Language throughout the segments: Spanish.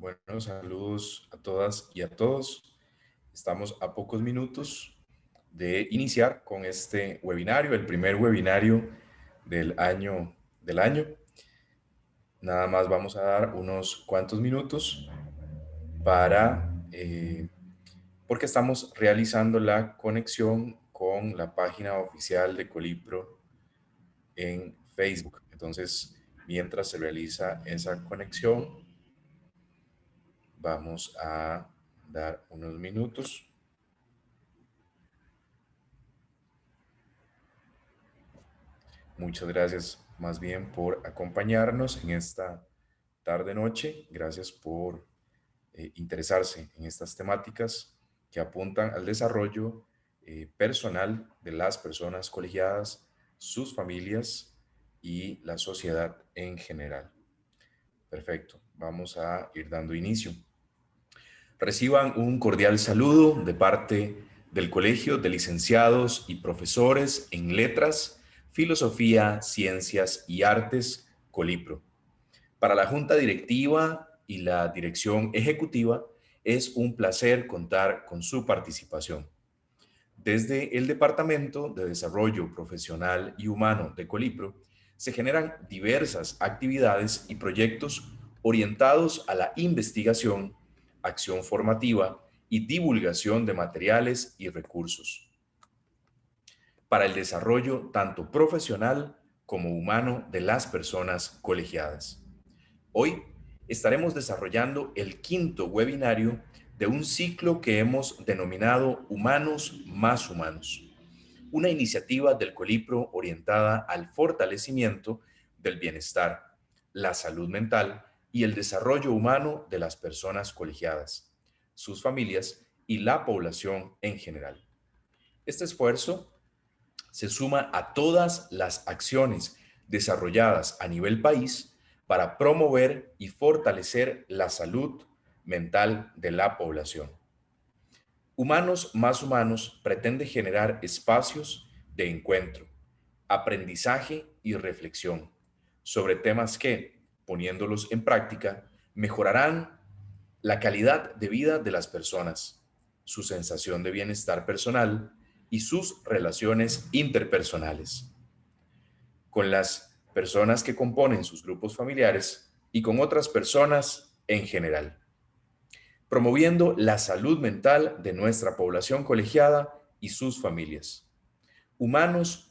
Bueno, saludos a todas y a todos. Estamos a pocos minutos de iniciar con este webinario, el primer webinario del año. Nada más vamos a dar unos cuantos minutos porque estamos realizando la conexión con la página oficial de Colipro en Facebook. Entonces, mientras se realiza esa conexión, vamos a dar unos minutos. Muchas gracias más bien por acompañarnos en esta tarde-noche. Gracias por interesarse en estas temáticas que apuntan al desarrollo personal de las personas colegiadas, sus familias y la sociedad en general. Perfecto, vamos a ir dando inicio. Reciban un cordial saludo de parte del Colegio de Licenciados y Profesores en Letras, Filosofía, Ciencias y Artes, Colipro. Para la Junta Directiva y la Dirección Ejecutiva, es un placer contar con su participación. Desde el Departamento de Desarrollo Profesional y Humano de Colipro, se generan diversas actividades y proyectos orientados a la investigación, acción formativa y divulgación de materiales y recursos para el desarrollo tanto profesional como humano de las personas colegiadas. Hoy estaremos desarrollando el quinto webinario de un ciclo que hemos denominado Humanos más Humanos, una iniciativa del Colipro orientada al fortalecimiento del bienestar, la salud mental y el desarrollo humano de las personas colegiadas, sus familias y la población en general. Este esfuerzo se suma a todas las acciones desarrolladas a nivel país para promover y fortalecer la salud mental de la población. Humanos más Humanos pretende generar espacios de encuentro, aprendizaje y reflexión sobre temas que, poniéndolos en práctica, mejorarán la calidad de vida de las personas, su sensación de bienestar personal y sus relaciones interpersonales con las personas que componen sus grupos familiares y con otras personas en general, promoviendo la salud mental de nuestra población colegiada y sus familias. Humanos,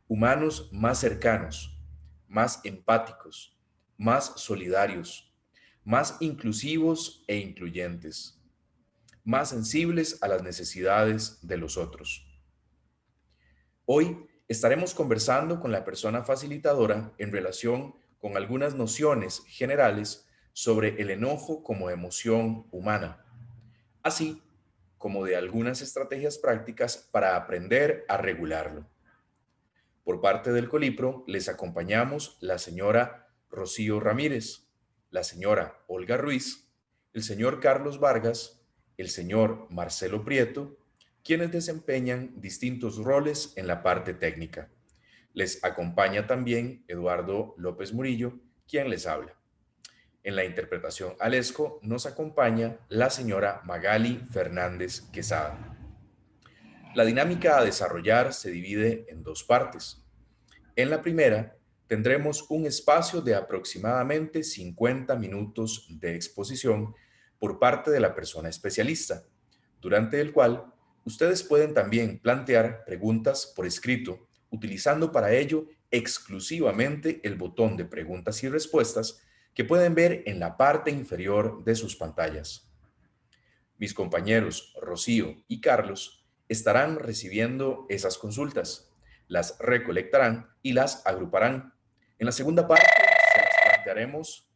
humanos más cercanos, más empáticos, más solidarios, más inclusivos e incluyentes, más sensibles a las necesidades de los otros. Hoy estaremos conversando con la persona facilitadora en relación con algunas nociones generales sobre el enojo como emoción humana, así como de algunas estrategias prácticas para aprender a regularlo. Por parte del Colipro les acompañamos la señora Rocío Ramírez, la señora Olga Ruiz, el señor Carlos Vargas, el señor Marcelo Prieto, quienes desempeñan distintos roles en la parte técnica. Les acompaña también Eduardo López Murillo, quien les habla. En la interpretación al ESCO nos acompaña la señora Magali Fernández Quesada. La dinámica a desarrollar se divide en dos partes. En la primera, tendremos un espacio de aproximadamente 50 minutos de exposición por parte de la persona especialista, durante el cual ustedes pueden también plantear preguntas por escrito, utilizando para ello exclusivamente el botón de preguntas y respuestas que pueden ver en la parte inferior de sus pantallas. Mis compañeros Rocío y Carlos estarán recibiendo esas consultas, las recolectarán y las agruparán. En la segunda parte se las plantearemos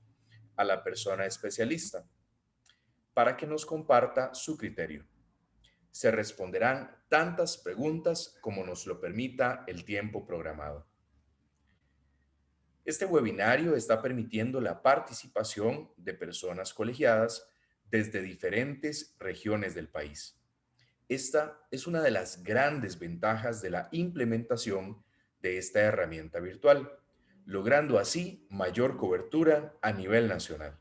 a la persona especialista para que nos comparta su criterio. Se responderán tantas preguntas como nos lo permita el tiempo programado. Este webinario está permitiendo la participación de personas colegiadas desde diferentes regiones del país. Esta es una de las grandes ventajas de la implementación de esta herramienta virtual, logrando así mayor cobertura a nivel nacional.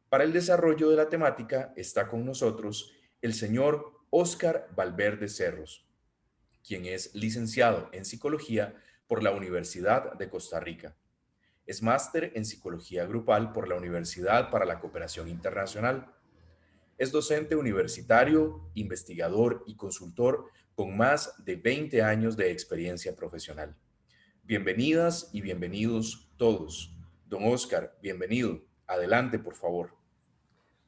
Para el desarrollo de la temática está con nosotros el señor Óscar Valverde Cerros, quien es licenciado en psicología por la Universidad de Costa Rica. Es máster en psicología grupal por la Universidad para la Cooperación Internacional. Es docente universitario, investigador y consultor con más de 20 años de experiencia profesional. Bienvenidas y bienvenidos todos. Don Oscar, bienvenido. Adelante, por favor.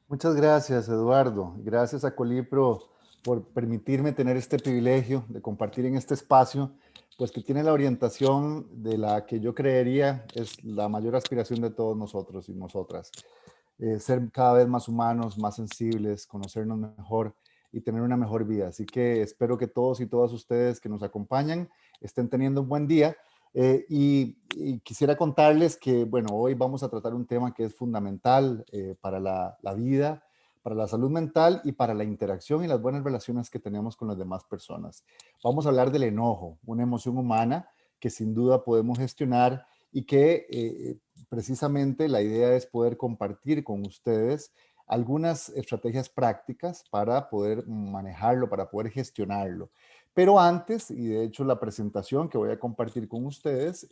Muchas gracias, Eduardo. Gracias a Colipro por permitirme tener este privilegio de compartir en este espacio, pues que tiene la orientación de la que yo creería es la mayor aspiración de todos nosotros y nosotras. Ser cada vez más humanos, más sensibles, conocernos mejor y tener una mejor vida. Así que espero que todos y todas ustedes que nos acompañan estén teniendo un buen día. Y quisiera contarles que, bueno, hoy vamos a tratar un tema que es fundamental para la vida, para la salud mental y para la interacción y las buenas relaciones que tenemos con las demás personas. Vamos a hablar del enojo, una emoción humana que sin duda podemos gestionar y que precisamente la idea es poder compartir con ustedes algunas estrategias prácticas para poder manejarlo, para poder gestionarlo. Pero antes, y de hecho la presentación que voy a compartir con ustedes,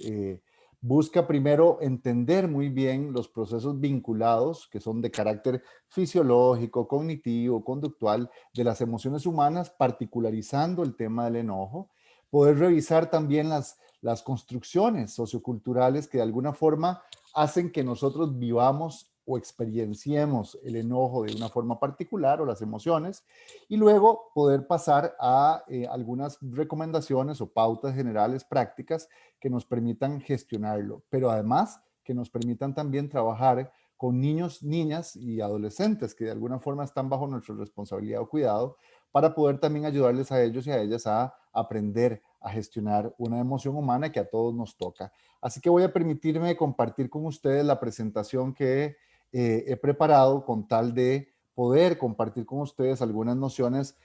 busca primero entender muy bien los procesos vinculados que son de carácter fisiológico, cognitivo, conductual de las emociones humanas, particularizando el tema del enojo, poder revisar también las construcciones socioculturales que de alguna forma hacen que nosotros vivamos o experienciemos el enojo de una forma particular o las emociones, y luego poder pasar a algunas recomendaciones o pautas generales prácticas que nos permitan gestionarlo, pero además que nos permitan también trabajar con niños, niñas y adolescentes que de alguna forma están bajo nuestra responsabilidad o cuidado para poder también ayudarles a ellos y a ellas a aprender a gestionar una emoción humana que a todos nos toca. Así que voy a permitirme compartir con ustedes la presentación que he preparado con tal de poder compartir con ustedes algunas nociones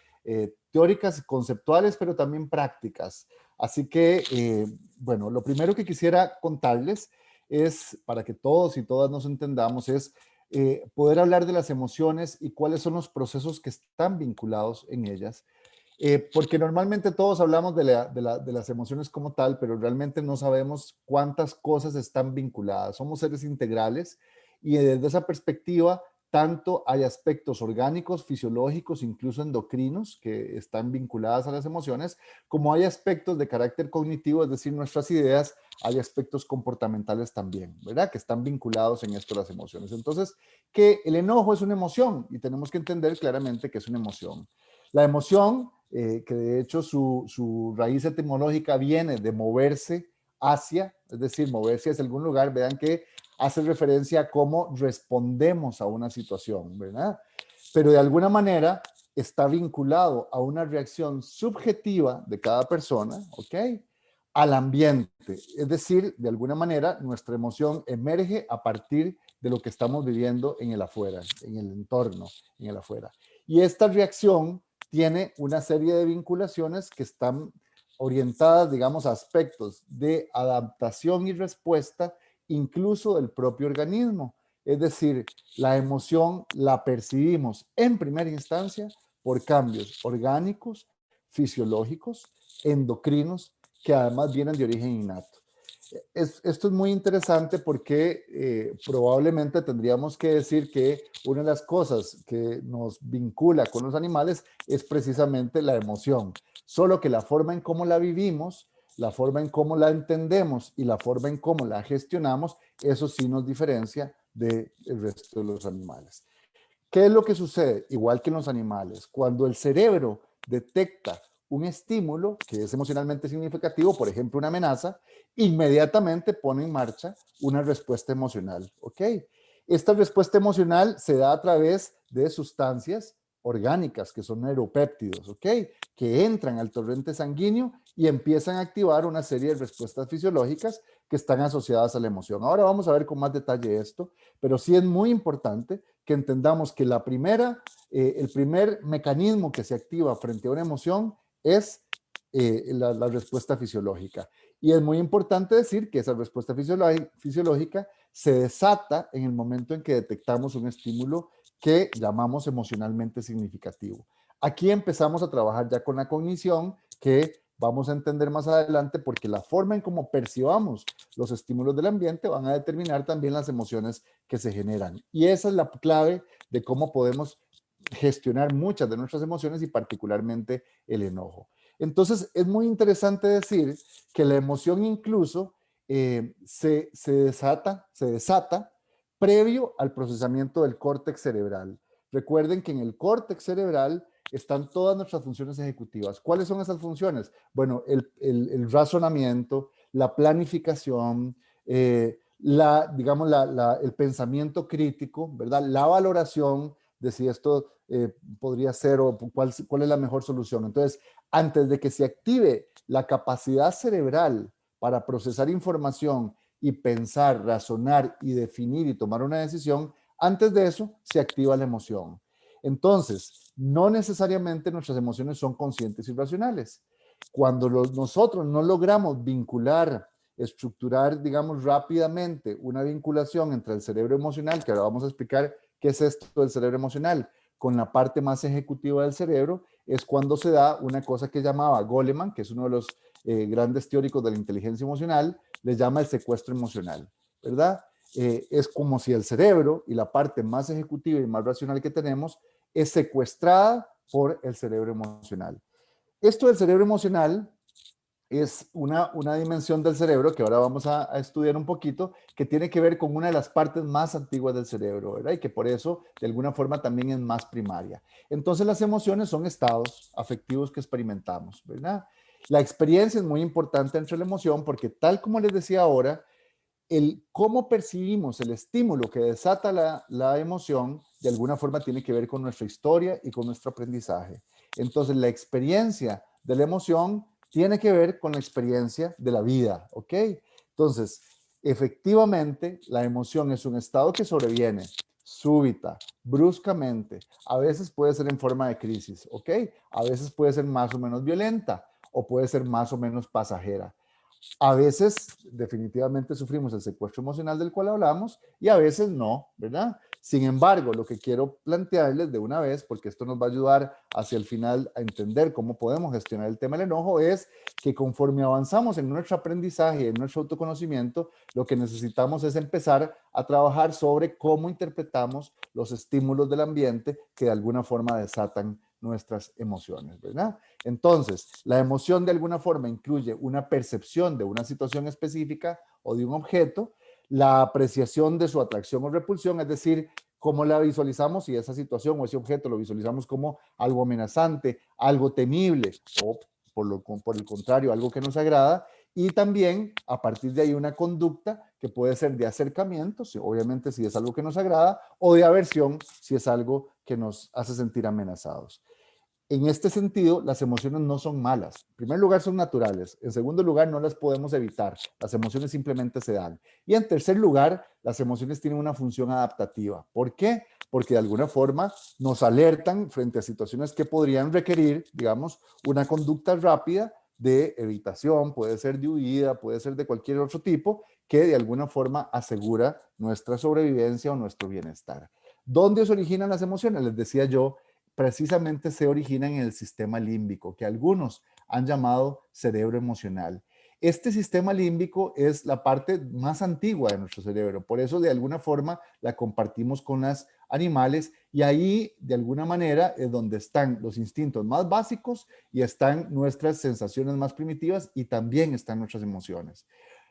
teóricas, conceptuales, pero también prácticas. Así que, bueno, lo primero que quisiera contarles es, para que todos y todas nos entendamos, es poder hablar de las emociones y cuáles son los procesos que están vinculados en ellas. Porque normalmente todos hablamos de las emociones como tal, pero realmente no sabemos cuántas cosas están vinculadas. Somos seres integrales y desde esa perspectiva, tanto hay aspectos orgánicos, fisiológicos, incluso endocrinos, que están vinculadas a las emociones, como hay aspectos de carácter cognitivo, es decir, nuestras ideas, hay aspectos comportamentales también, ¿verdad? Que están vinculados en esto las emociones. Entonces, que el enojo es una emoción y tenemos que entender claramente que es una emoción. La emoción, que de hecho su raíz etimológica viene de moverse hacia, es decir, moverse hacia algún lugar, vean que hace referencia a cómo respondemos a una situación, ¿verdad? Pero de alguna manera está vinculado a una reacción subjetiva de cada persona, ¿ok? Al ambiente. Es decir, de alguna manera nuestra emoción emerge a partir de lo que estamos viviendo en el afuera, en el entorno, en el afuera. Y esta reacción tiene una serie de vinculaciones que están orientadas, digamos, a aspectos de adaptación y respuesta, incluso del propio organismo. Es decir, la emoción la percibimos en primera instancia por cambios orgánicos, fisiológicos, endocrinos, que además vienen de origen innato. Esto es muy interesante porque probablemente tendríamos que decir que una de las cosas que nos vincula con los animales es precisamente la emoción, solo que la forma en cómo la vivimos, la forma en cómo la entendemos y la forma en cómo la gestionamos, eso sí nos diferencia del resto de los animales. ¿Qué es lo que sucede? Igual que en los animales, cuando el cerebro detecta un estímulo que es emocionalmente significativo, por ejemplo, una amenaza, inmediatamente pone en marcha una respuesta emocional, ¿ok? Esta respuesta emocional se da a través de sustancias orgánicas, que son neuropéptidos, ¿ok? Que entran al torrente sanguíneo y empiezan a activar una serie de respuestas fisiológicas que están asociadas a la emoción. Ahora vamos a ver con más detalle esto, pero sí es muy importante que entendamos que el primer mecanismo que se activa frente a una emoción es la respuesta fisiológica. Y es muy importante decir que esa respuesta fisiológica se desata en el momento en que detectamos un estímulo que llamamos emocionalmente significativo. Aquí empezamos a trabajar ya con la cognición, que vamos a entender más adelante, porque la forma en cómo percibamos los estímulos del ambiente van a determinar también las emociones que se generan. Y esa es la clave de cómo podemos gestionar muchas de nuestras emociones y particularmente el enojo. Entonces, es muy interesante decir que la emoción incluso se desata previo al procesamiento del córtex cerebral. Recuerden que en el córtex cerebral están todas nuestras funciones ejecutivas. ¿Cuáles son esas funciones? Bueno, el razonamiento, la planificación, digamos, el pensamiento crítico, ¿verdad? La valoración de si esto podría ser o cuál es la mejor solución. Entonces, antes de que se active la capacidad cerebral para procesar información y pensar, razonar y definir y tomar una decisión, antes de eso se activa la emoción. Entonces, no necesariamente nuestras emociones son conscientes y racionales. Cuando nosotros no logramos vincular, estructurar, digamos, rápidamente una vinculación entre el cerebro emocional, que ahora vamos a explicar qué es esto del cerebro emocional, con la parte más ejecutiva del cerebro, es cuando se da una cosa que llamaba Goleman, que es uno de los grandes teóricos de la inteligencia emocional, le llama el secuestro emocional, ¿verdad? Es como si el cerebro y la parte más ejecutiva y más racional que tenemos es secuestrada por el cerebro emocional. Esto del cerebro emocional es una dimensión del cerebro que ahora vamos a estudiar un poquito, que tiene que ver con una de las partes más antiguas del cerebro, ¿verdad? Y que por eso, de alguna forma, también es más primaria. Entonces, las emociones son estados afectivos que experimentamos, ¿verdad? La experiencia es muy importante entre la emoción porque, tal como les decía ahora, el cómo percibimos el estímulo que desata la emoción, de alguna forma tiene que ver con nuestra historia y con nuestro aprendizaje. Entonces, la experiencia de la emoción tiene que ver con la experiencia de la vida, ¿ok? Entonces, efectivamente, la emoción es un estado que sobreviene súbita, bruscamente. A veces puede ser en forma de crisis, ¿ok? A veces puede ser más o menos violenta o puede ser más o menos pasajera. A veces definitivamente sufrimos el secuestro emocional del cual hablamos y a veces no, ¿verdad? Sin embargo, lo que quiero plantearles de una vez, porque esto nos va a ayudar hacia el final a entender cómo podemos gestionar el tema del enojo, es que conforme avanzamos en nuestro aprendizaje, en nuestro autoconocimiento, lo que necesitamos es empezar a trabajar sobre cómo interpretamos los estímulos del ambiente que de alguna forma desatan nuestras emociones, ¿verdad? Entonces, la emoción de alguna forma incluye una percepción de una situación específica o de un objeto, la apreciación de su atracción o repulsión, es decir, cómo la visualizamos y esa situación o ese objeto lo visualizamos como algo amenazante, algo temible o por el contrario, algo que nos agrada, y también a partir de ahí una conducta que puede ser de acercamiento, si, obviamente si es algo que nos agrada, o de aversión si es algo que nos hace sentir amenazados. En este sentido, las emociones no son malas. En primer lugar, son naturales. En segundo lugar, no las podemos evitar. Las emociones simplemente se dan. Y en tercer lugar, las emociones tienen una función adaptativa. ¿Por qué? Porque de alguna forma nos alertan frente a situaciones que podrían requerir, digamos, una conducta rápida de evitación, puede ser de huida, puede ser de cualquier otro tipo, que de alguna forma asegura nuestra sobrevivencia o nuestro bienestar. ¿Dónde se originan las emociones? Les decía yo, precisamente se originan en el sistema límbico, que algunos han llamado cerebro emocional. Este sistema límbico es la parte más antigua de nuestro cerebro, por eso de alguna forma la compartimos con los animales y ahí de alguna manera es donde están los instintos más básicos y están nuestras sensaciones más primitivas y también están nuestras emociones.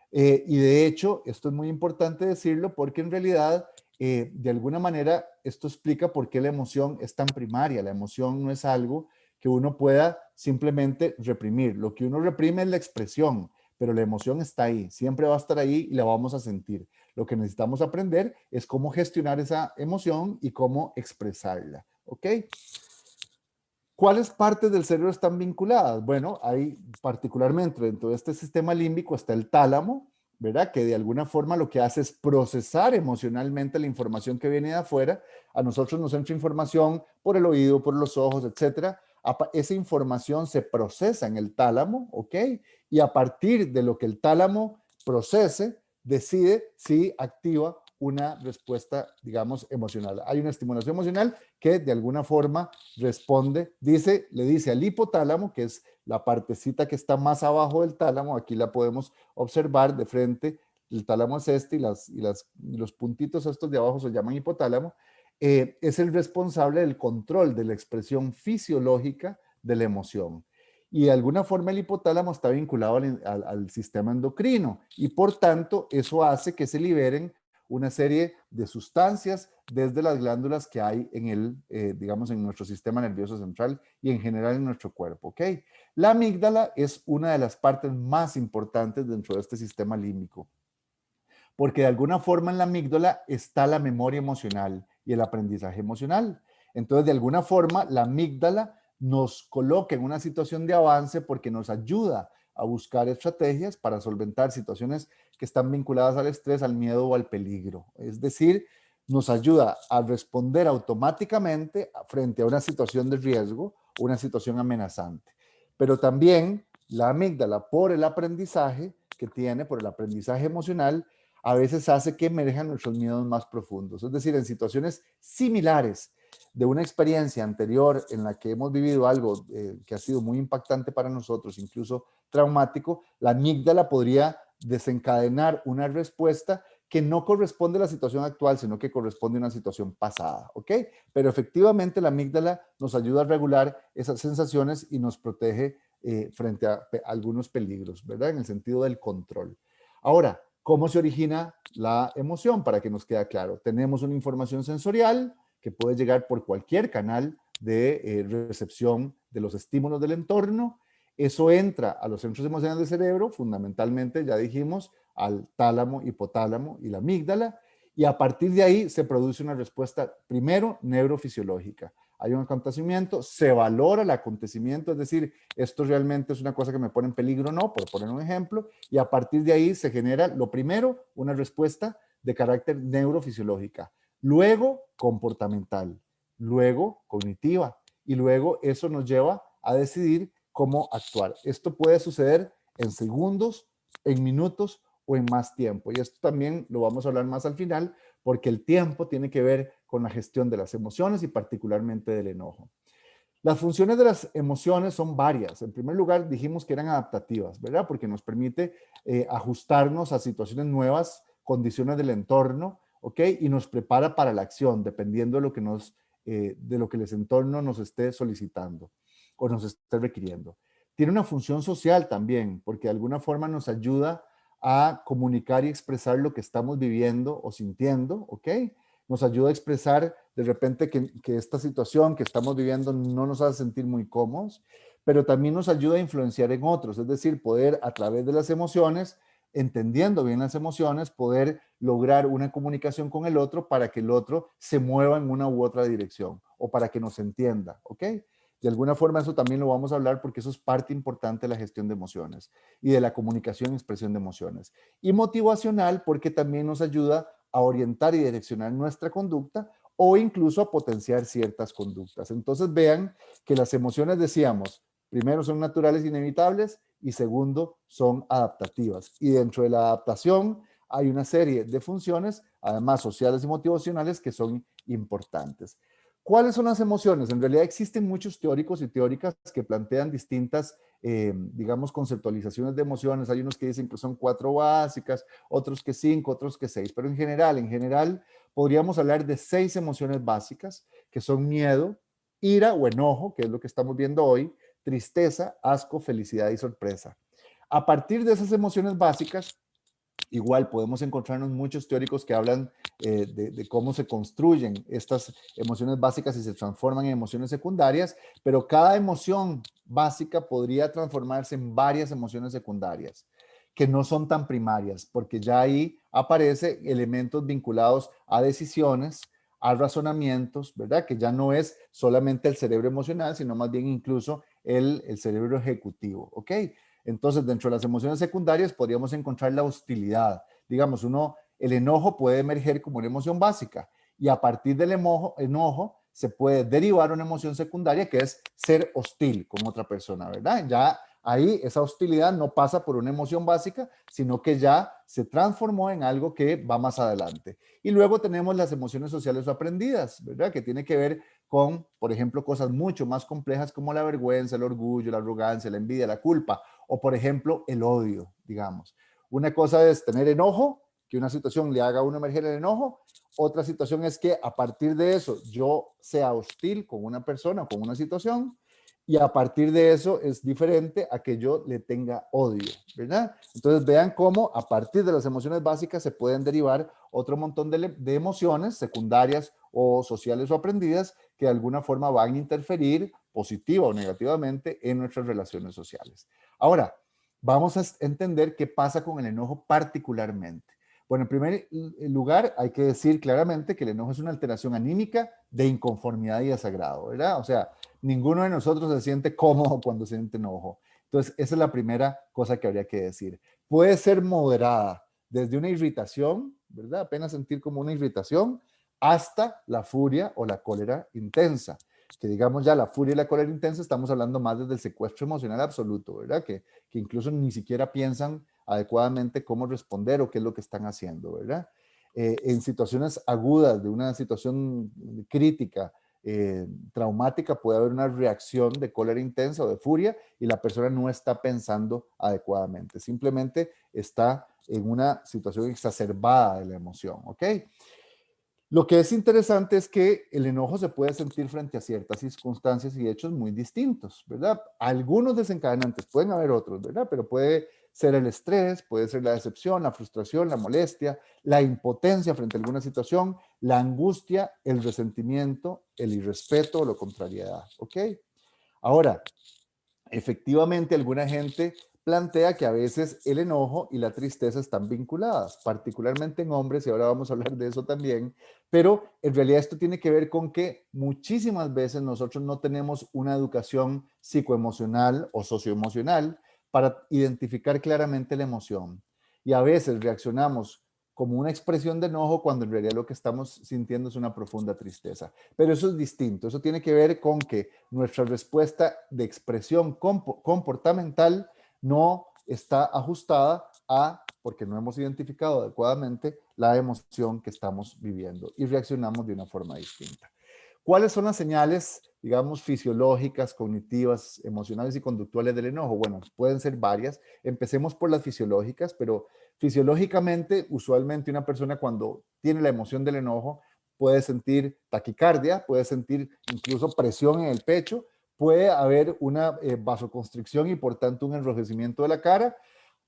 Y de hecho, esto es muy importante decirlo porque en realidad, de alguna manera, esto explica por qué la emoción es tan primaria. La emoción no es algo que uno pueda simplemente reprimir. Lo que uno reprime es la expresión, pero la emoción está ahí, siempre va a estar ahí y la vamos a sentir. Lo que necesitamos aprender es cómo gestionar esa emoción y cómo expresarla. ¿Ok? ¿Cuáles partes del cerebro están vinculadas? Bueno, hay particularmente dentro de este sistema límbico está el tálamo, ¿verdad? Que de alguna forma lo que hace es procesar emocionalmente la información que viene de afuera. A nosotros nos entra información por el oído, por los ojos, etcétera. Esa información se procesa en el tálamo, ¿ok? Y a partir de lo que el tálamo procese, decide si activa una respuesta, digamos, emocional. Hay una estimulación emocional que de alguna forma responde, le dice al hipotálamo, que es la partecita que está más abajo del tálamo, aquí la podemos observar de frente, el tálamo es este y los puntitos estos de abajo se llaman hipotálamo, es el responsable del control de la expresión fisiológica de la emoción. Y de alguna forma el hipotálamo está vinculado al sistema endocrino y por tanto eso hace que se liberen una serie de sustancias desde las glándulas que hay digamos, en nuestro sistema nervioso central y en general en nuestro cuerpo, ¿ok? La amígdala es una de las partes más importantes dentro de este sistema límbico, porque de alguna forma en la amígdala está la memoria emocional y el aprendizaje emocional. Entonces, de alguna forma, la amígdala nos coloca en una situación de avance porque nos ayuda a buscar estrategias para solventar situaciones que están vinculadas al estrés, al miedo o al peligro. Es decir, nos ayuda a responder automáticamente frente a una situación de riesgo o una situación amenazante. Pero también la amígdala, por el aprendizaje que tiene, por el aprendizaje emocional, a veces hace que emerjan nuestros miedos más profundos. Es decir, en situaciones similares de una experiencia anterior en la que hemos vivido algo que ha sido muy impactante para nosotros, incluso traumático, la amígdala podría desencadenar una respuesta que no corresponde a la situación actual, sino que corresponde a una situación pasada, ¿ok? Pero efectivamente la amígdala nos ayuda a regular esas sensaciones y nos protege frente a algunos peligros, ¿verdad? En el sentido del control. Ahora, ¿cómo se origina la emoción? Para que nos quede claro, tenemos una información sensorial que puede llegar por cualquier canal de recepción de los estímulos del entorno. Eso entra a los centros emocionales del cerebro, fundamentalmente, ya dijimos, al tálamo, hipotálamo y la amígdala, y a partir de ahí se produce una respuesta, primero, neurofisiológica. Hay un acontecimiento, se valora el acontecimiento, es decir, esto realmente es una cosa que me pone en peligro o no, por poner un ejemplo, y a partir de ahí se genera, lo primero, una respuesta de carácter neurofisiológica, luego comportamental, luego cognitiva, y luego eso nos lleva a decidir cómo actuar. Esto puede suceder en segundos, en minutos o en más tiempo. Y esto también lo vamos a hablar más al final, porque el tiempo tiene que ver con la gestión de las emociones y particularmente del enojo. Las funciones de las emociones son varias. En primer lugar, dijimos que eran adaptativas, ¿verdad? Porque nos permite ajustarnos a situaciones nuevas, condiciones del entorno, ¿ok? Y nos prepara para la acción, dependiendo de lo que el entorno nos esté solicitando o nos esté requiriendo. Tiene una función social también, porque de alguna forma nos ayuda a comunicar y expresar lo que estamos viviendo o sintiendo, ¿ok? Nos ayuda a expresar de repente que esta situación que estamos viviendo no nos hace sentir muy cómodos, pero también nos ayuda a influenciar en otros, es decir, poder a través de las emociones, entendiendo bien las emociones, poder lograr una comunicación con el otro para que el otro se mueva en una u otra dirección o para que nos entienda, ¿ok? De alguna forma eso también lo vamos a hablar porque eso es parte importante de la gestión de emociones y de la comunicación y expresión de emociones. Y motivacional porque también nos ayuda a orientar y direccionar nuestra conducta o incluso a potenciar ciertas conductas. Entonces vean que las emociones, decíamos, primero son naturales e inevitables y segundo son adaptativas. Y dentro de la adaptación hay una serie de funciones, además sociales y motivacionales, que son importantes. ¿Cuáles son las emociones? En realidad existen muchos teóricos y teóricas que plantean distintas, digamos, conceptualizaciones de emociones. Hay unos que dicen que son 4 básicas, otros que 5, otros que 6, pero en general, podríamos hablar de 6 emociones básicas, que son miedo, ira o enojo, que es lo que estamos viendo hoy, tristeza, asco, felicidad y sorpresa. A partir de esas emociones básicas, igual podemos encontrarnos muchos teóricos que hablan de cómo se construyen estas emociones básicas y se transforman en emociones secundarias, pero cada emoción básica podría transformarse en varias emociones secundarias que no son tan primarias, porque ya ahí aparecen elementos vinculados a decisiones, a razonamientos, ¿verdad? Que ya no es solamente el cerebro emocional, sino más bien incluso el cerebro ejecutivo, ¿ok? Entonces, dentro de las emociones secundarias podríamos encontrar la hostilidad. Digamos, el enojo puede emerger como una emoción básica y a partir del enojo se puede derivar una emoción secundaria que es ser hostil con otra persona, ¿verdad? Ya Ahí esa hostilidad no pasa por una emoción básica, sino que ya se transformó en algo que va más adelante. Y luego tenemos las emociones sociales aprendidas, ¿verdad? Que tiene que ver con, por ejemplo, cosas mucho más complejas como la vergüenza, el orgullo, la arrogancia, la envidia, la culpa, o por ejemplo, el odio, digamos. Una cosa es tener enojo, que una situación le haga a uno emerger el enojo. Otra situación es que a partir de eso yo sea hostil con una persona o con una situación, y a partir de eso es diferente a que yo le tenga odio, ¿verdad? Entonces vean cómo a partir de las emociones básicas se pueden derivar otro montón de emociones secundarias o sociales o aprendidas que de alguna forma van a interferir positiva o negativamente en nuestras relaciones sociales. Ahora, vamos a entender qué pasa con el enojo particularmente. Bueno, en primer lugar, hay que decir claramente que el enojo es una alteración anímica de inconformidad y desagrado, ¿verdad? O sea, ninguno de nosotros se siente cómodo cuando siente enojo. Entonces, esa es la primera cosa que habría que decir. Puede ser moderada desde una irritación, ¿verdad? Apenas sentir como una irritación, hasta la furia o la cólera intensa. Que digamos ya la furia y la cólera intensa, estamos hablando más desde el secuestro emocional absoluto, ¿verdad? Que incluso ni siquiera piensan adecuadamente cómo responder o qué es lo que están haciendo, ¿verdad? En situaciones agudas de una situación crítica, traumática, puede haber una reacción de cólera intensa o de furia y la persona no está pensando adecuadamente, simplemente está en una situación exacerbada de la emoción, ¿ok? Lo que es interesante es que el enojo se puede sentir frente a ciertas circunstancias y hechos muy distintos, ¿verdad? Algunos desencadenantes, pueden haber otros, ¿verdad? Pero puede ser el estrés, puede ser la decepción, la frustración, la molestia, la impotencia frente a alguna situación, la angustia, el resentimiento, el irrespeto o la contrariedad, ¿ok? Ahora, efectivamente, alguna gente plantea que a veces el enojo y la tristeza están vinculadas, particularmente en hombres, y ahora vamos a hablar de eso también, pero en realidad esto tiene que ver con que muchísimas veces nosotros no tenemos una educación psicoemocional o socioemocional para identificar claramente la emoción. Y a veces reaccionamos como una expresión de enojo cuando en realidad lo que estamos sintiendo es una profunda tristeza. Pero eso es distinto, eso tiene que ver con que nuestra respuesta de expresión comportamental no está ajustada a, porque no hemos identificado adecuadamente la emoción que estamos viviendo y reaccionamos de una forma distinta. ¿Cuáles son las señales, digamos, fisiológicas, cognitivas, emocionales y conductuales del enojo? Bueno, pueden ser varias. Empecemos por las fisiológicas, pero fisiológicamente, usualmente una persona cuando tiene la emoción del enojo puede sentir taquicardia, puede sentir incluso presión en el pecho, puede haber una vasoconstricción y por tanto un enrojecimiento de la cara.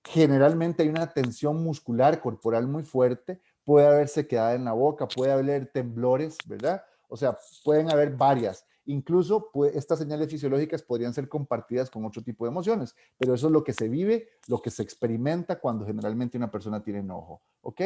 Generalmente hay una tensión muscular corporal muy fuerte, puede haber sequedad en la boca, puede haber temblores, ¿verdad? O sea, pueden haber varias. Incluso estas señales fisiológicas podrían ser compartidas con otro tipo de emociones, pero eso es lo que se vive, lo que se experimenta cuando generalmente una persona tiene enojo, ¿ok?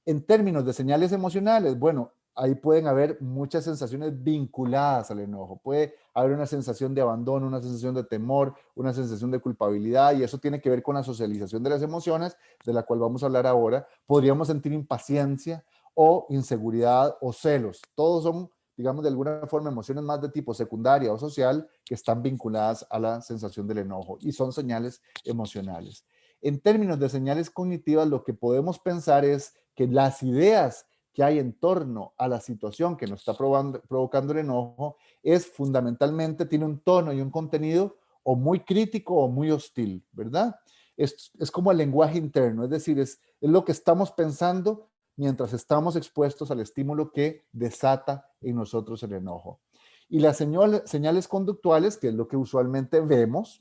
En términos de señales emocionales, bueno, ahí pueden haber muchas sensaciones vinculadas al enojo. Puede haber una sensación de abandono, una sensación de temor, una sensación de culpabilidad, y eso tiene que ver con la socialización de las emociones, de la cual vamos a hablar ahora. Podríamos sentir impaciencia o inseguridad o celos. Todos son, digamos, de alguna forma emociones más de tipo secundaria o social que están vinculadas a la sensación del enojo y son señales emocionales. En términos de señales cognitivas, lo que podemos pensar es que las ideas que hay en torno a la situación que nos está provocando el enojo es fundamentalmente, tiene un tono y un contenido o muy crítico o muy hostil, ¿verdad? Es como el lenguaje interno, es decir, es lo que estamos pensando mientras estamos expuestos al estímulo que desata en nosotros el enojo. Y las señales conductuales, que es lo que usualmente vemos,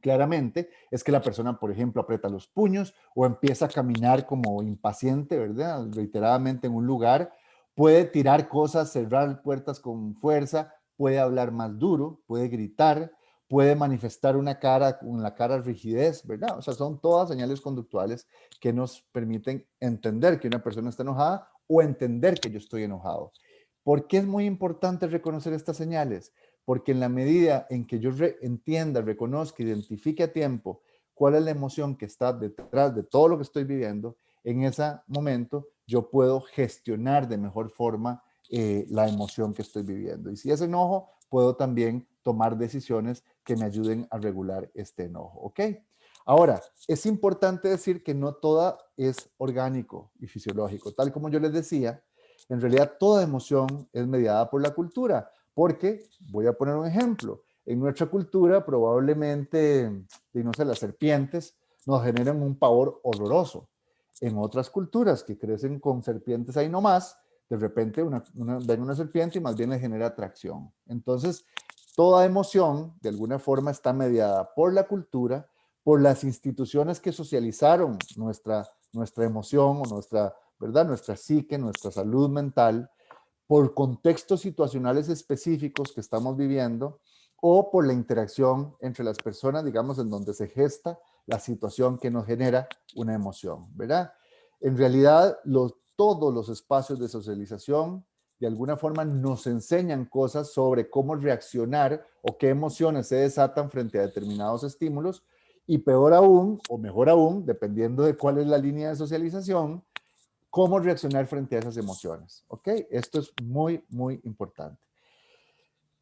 claramente es que la persona, por ejemplo, aprieta los puños o empieza a caminar como impaciente, ¿verdad? Reiteradamente en un lugar, puede tirar cosas, cerrar puertas con fuerza, puede hablar más duro, puede gritar, puede manifestar una cara, con la cara rigidez, ¿verdad? O sea, son todas señales conductuales que nos permiten entender que una persona está enojada o entender que yo estoy enojado. ¿Por qué es muy importante reconocer estas señales? Porque en la medida en que yo entienda, reconozca, identifique a tiempo cuál es la emoción que está detrás de todo lo que estoy viviendo, en ese momento yo puedo gestionar de mejor forma la emoción que estoy viviendo. Y si es enojo, puedo también tomar decisiones que me ayuden a regular este enojo, ¿ok? Ahora, es importante decir que no toda es orgánico y fisiológico. Tal como yo les decía, en realidad toda emoción es mediada por la cultura, porque, voy a poner un ejemplo, en nuestra cultura probablemente, y no sé, las serpientes nos generan un pavor horroroso. En otras culturas que crecen con serpientes ahí nomás, de repente ven una serpiente y más bien les genera atracción. Entonces, toda emoción de alguna forma está mediada por la cultura, por las instituciones que socializaron nuestra emoción o ¿verdad? Nuestra psique, nuestra salud mental, por contextos situacionales específicos que estamos viviendo o por la interacción entre las personas, digamos, en donde se gesta la situación que nos genera una emoción, ¿verdad? En realidad, todos los espacios de socialización de alguna forma nos enseñan cosas sobre cómo reaccionar o qué emociones se desatan frente a determinados estímulos y peor aún, o mejor aún, dependiendo de cuál es la línea de socialización, cómo reaccionar frente a esas emociones. ¿Ok? Esto es muy, muy importante.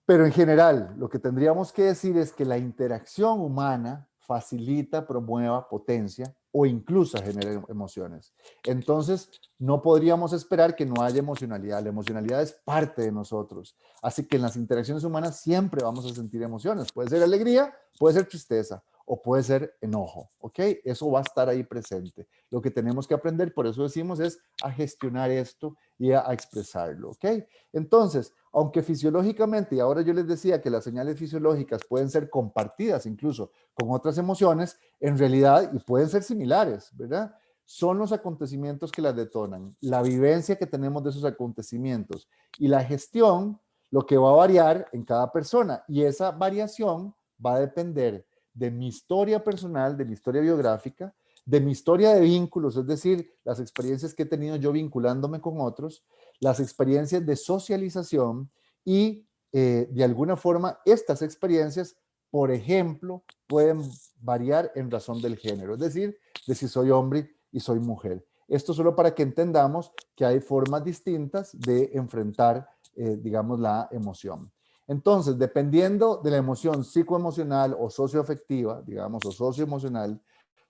Pero en general, lo que tendríamos que decir es que la interacción humana facilita, promueva, potencia o incluso genera emociones. Entonces, no podríamos esperar que no haya emocionalidad. La emocionalidad es parte de nosotros. Así que en las interacciones humanas siempre vamos a sentir emociones. Puede ser alegría, puede ser tristeza o puede ser enojo. ¿Ok? Eso va a estar ahí presente. Lo que tenemos que aprender, por eso decimos, es a gestionar esto y a expresarlo. ¿Ok? Entonces, aunque fisiológicamente, y ahora yo les decía que las señales fisiológicas pueden ser compartidas incluso con otras emociones, en realidad, y pueden ser similares, ¿verdad? Son los acontecimientos que las detonan, la vivencia que tenemos de esos acontecimientos y la gestión, lo que va a variar en cada persona. Y esa variación va a depender de mi historia personal, de mi historia biográfica, de mi historia de vínculos, es decir, las experiencias que he tenido yo vinculándome con otros, las experiencias de socialización y de alguna forma estas experiencias, por ejemplo, pueden variar en razón del género, es decir, de si soy hombre y soy mujer. Esto solo para que entendamos que hay formas distintas de enfrentar, digamos, la emoción. Entonces, dependiendo de la emoción psicoemocional o socioafectiva, digamos, o socioemocional,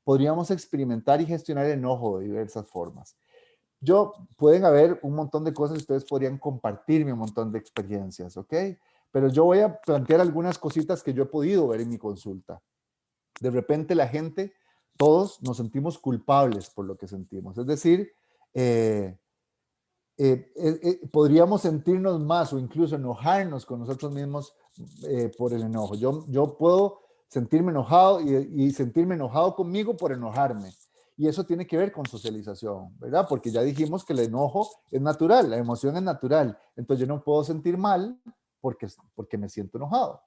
podríamos experimentar y gestionar el enojo de diversas formas. Pueden haber un montón de cosas, ustedes podrían compartirme un montón de experiencias, ¿ok? Pero yo voy a plantear algunas cositas que yo he podido ver en mi consulta. De repente la gente, todos nos sentimos culpables por lo que sentimos. Es decir, eh, podríamos sentirnos más o incluso enojarnos con nosotros mismos por el enojo. Yo puedo sentirme enojado y sentirme enojado conmigo por enojarme. Y eso tiene que ver con socialización, ¿verdad? Porque ya dijimos que el enojo es natural, la emoción es natural. Entonces yo no puedo sentir mal porque me siento enojado.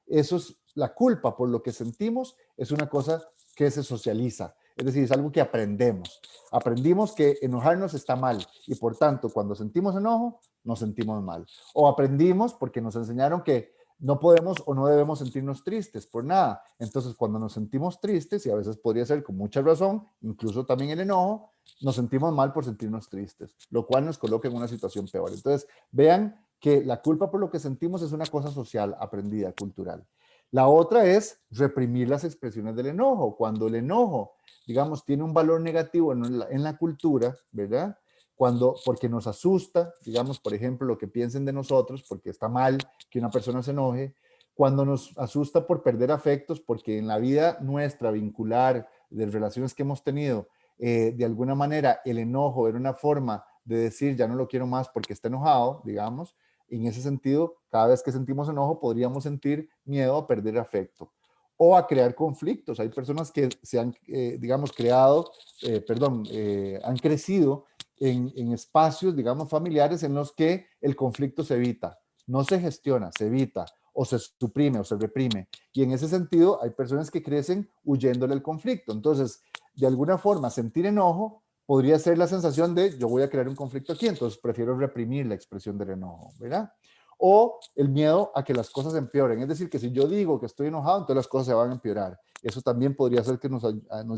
Eso es la culpa por lo que sentimos, es una cosa que se socializa. Es decir, es algo que aprendemos. Aprendimos que enojarnos está mal y por tanto cuando sentimos enojo nos sentimos mal. O aprendimos porque nos enseñaron que no podemos o no debemos sentirnos tristes por nada. Entonces cuando nos sentimos tristes, y a veces podría ser con mucha razón, incluso también el enojo, nos sentimos mal por sentirnos tristes, lo cual nos coloca en una situación peor. Entonces vean que la culpa por lo que sentimos es una cosa social, aprendida, cultural. La otra es reprimir las expresiones del enojo. Cuando el enojo, digamos, tiene un valor negativo en la cultura, ¿verdad? Porque nos asusta, digamos, por ejemplo, lo que piensen de nosotros, porque está mal que una persona se enoje, cuando nos asusta por perder afectos, porque en la vida nuestra vincular, de relaciones que hemos tenido, de alguna manera el enojo era una forma de decir ya no lo quiero más porque está enojado, digamos. En ese sentido, cada vez que sentimos enojo podríamos sentir miedo a perder afecto o a crear conflictos. Hay personas que se han, digamos, han crecido en espacios, digamos, familiares en los que el conflicto se evita, no se gestiona, se evita o se suprime o se reprime. Y en ese sentido hay personas que crecen huyéndole al conflicto. Entonces, de alguna forma, sentir enojo podría ser la sensación de yo voy a crear un conflicto aquí, entonces prefiero reprimir la expresión del enojo, ¿verdad? O el miedo a que las cosas empeoren. Es decir, que si yo digo que estoy enojado, entonces las cosas se van a empeorar. Eso también podría ser que nos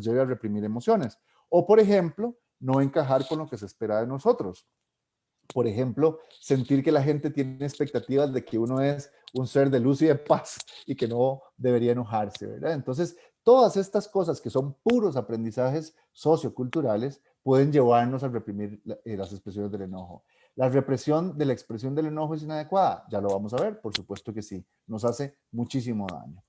lleve a reprimir emociones. O, por ejemplo, no encajar con lo que se espera de nosotros. Por ejemplo, sentir que la gente tiene expectativas de que uno es un ser de luz y de paz y que no debería enojarse, ¿verdad? Entonces, todas estas cosas que son puros aprendizajes socioculturales pueden llevarnos a reprimir las expresiones del enojo. La represión de la expresión del enojo es inadecuada, ya lo vamos a ver, por supuesto que sí, nos hace muchísimo daño.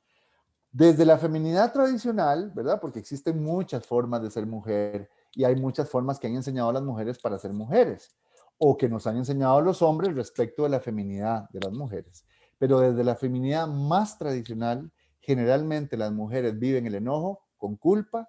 Desde la feminidad tradicional, ¿verdad? Porque existen muchas formas de ser mujer y hay muchas formas que han enseñado a las mujeres para ser mujeres o que nos han enseñado los hombres respecto de la feminidad de las mujeres. Pero desde la feminidad más tradicional, generalmente las mujeres viven el enojo con culpa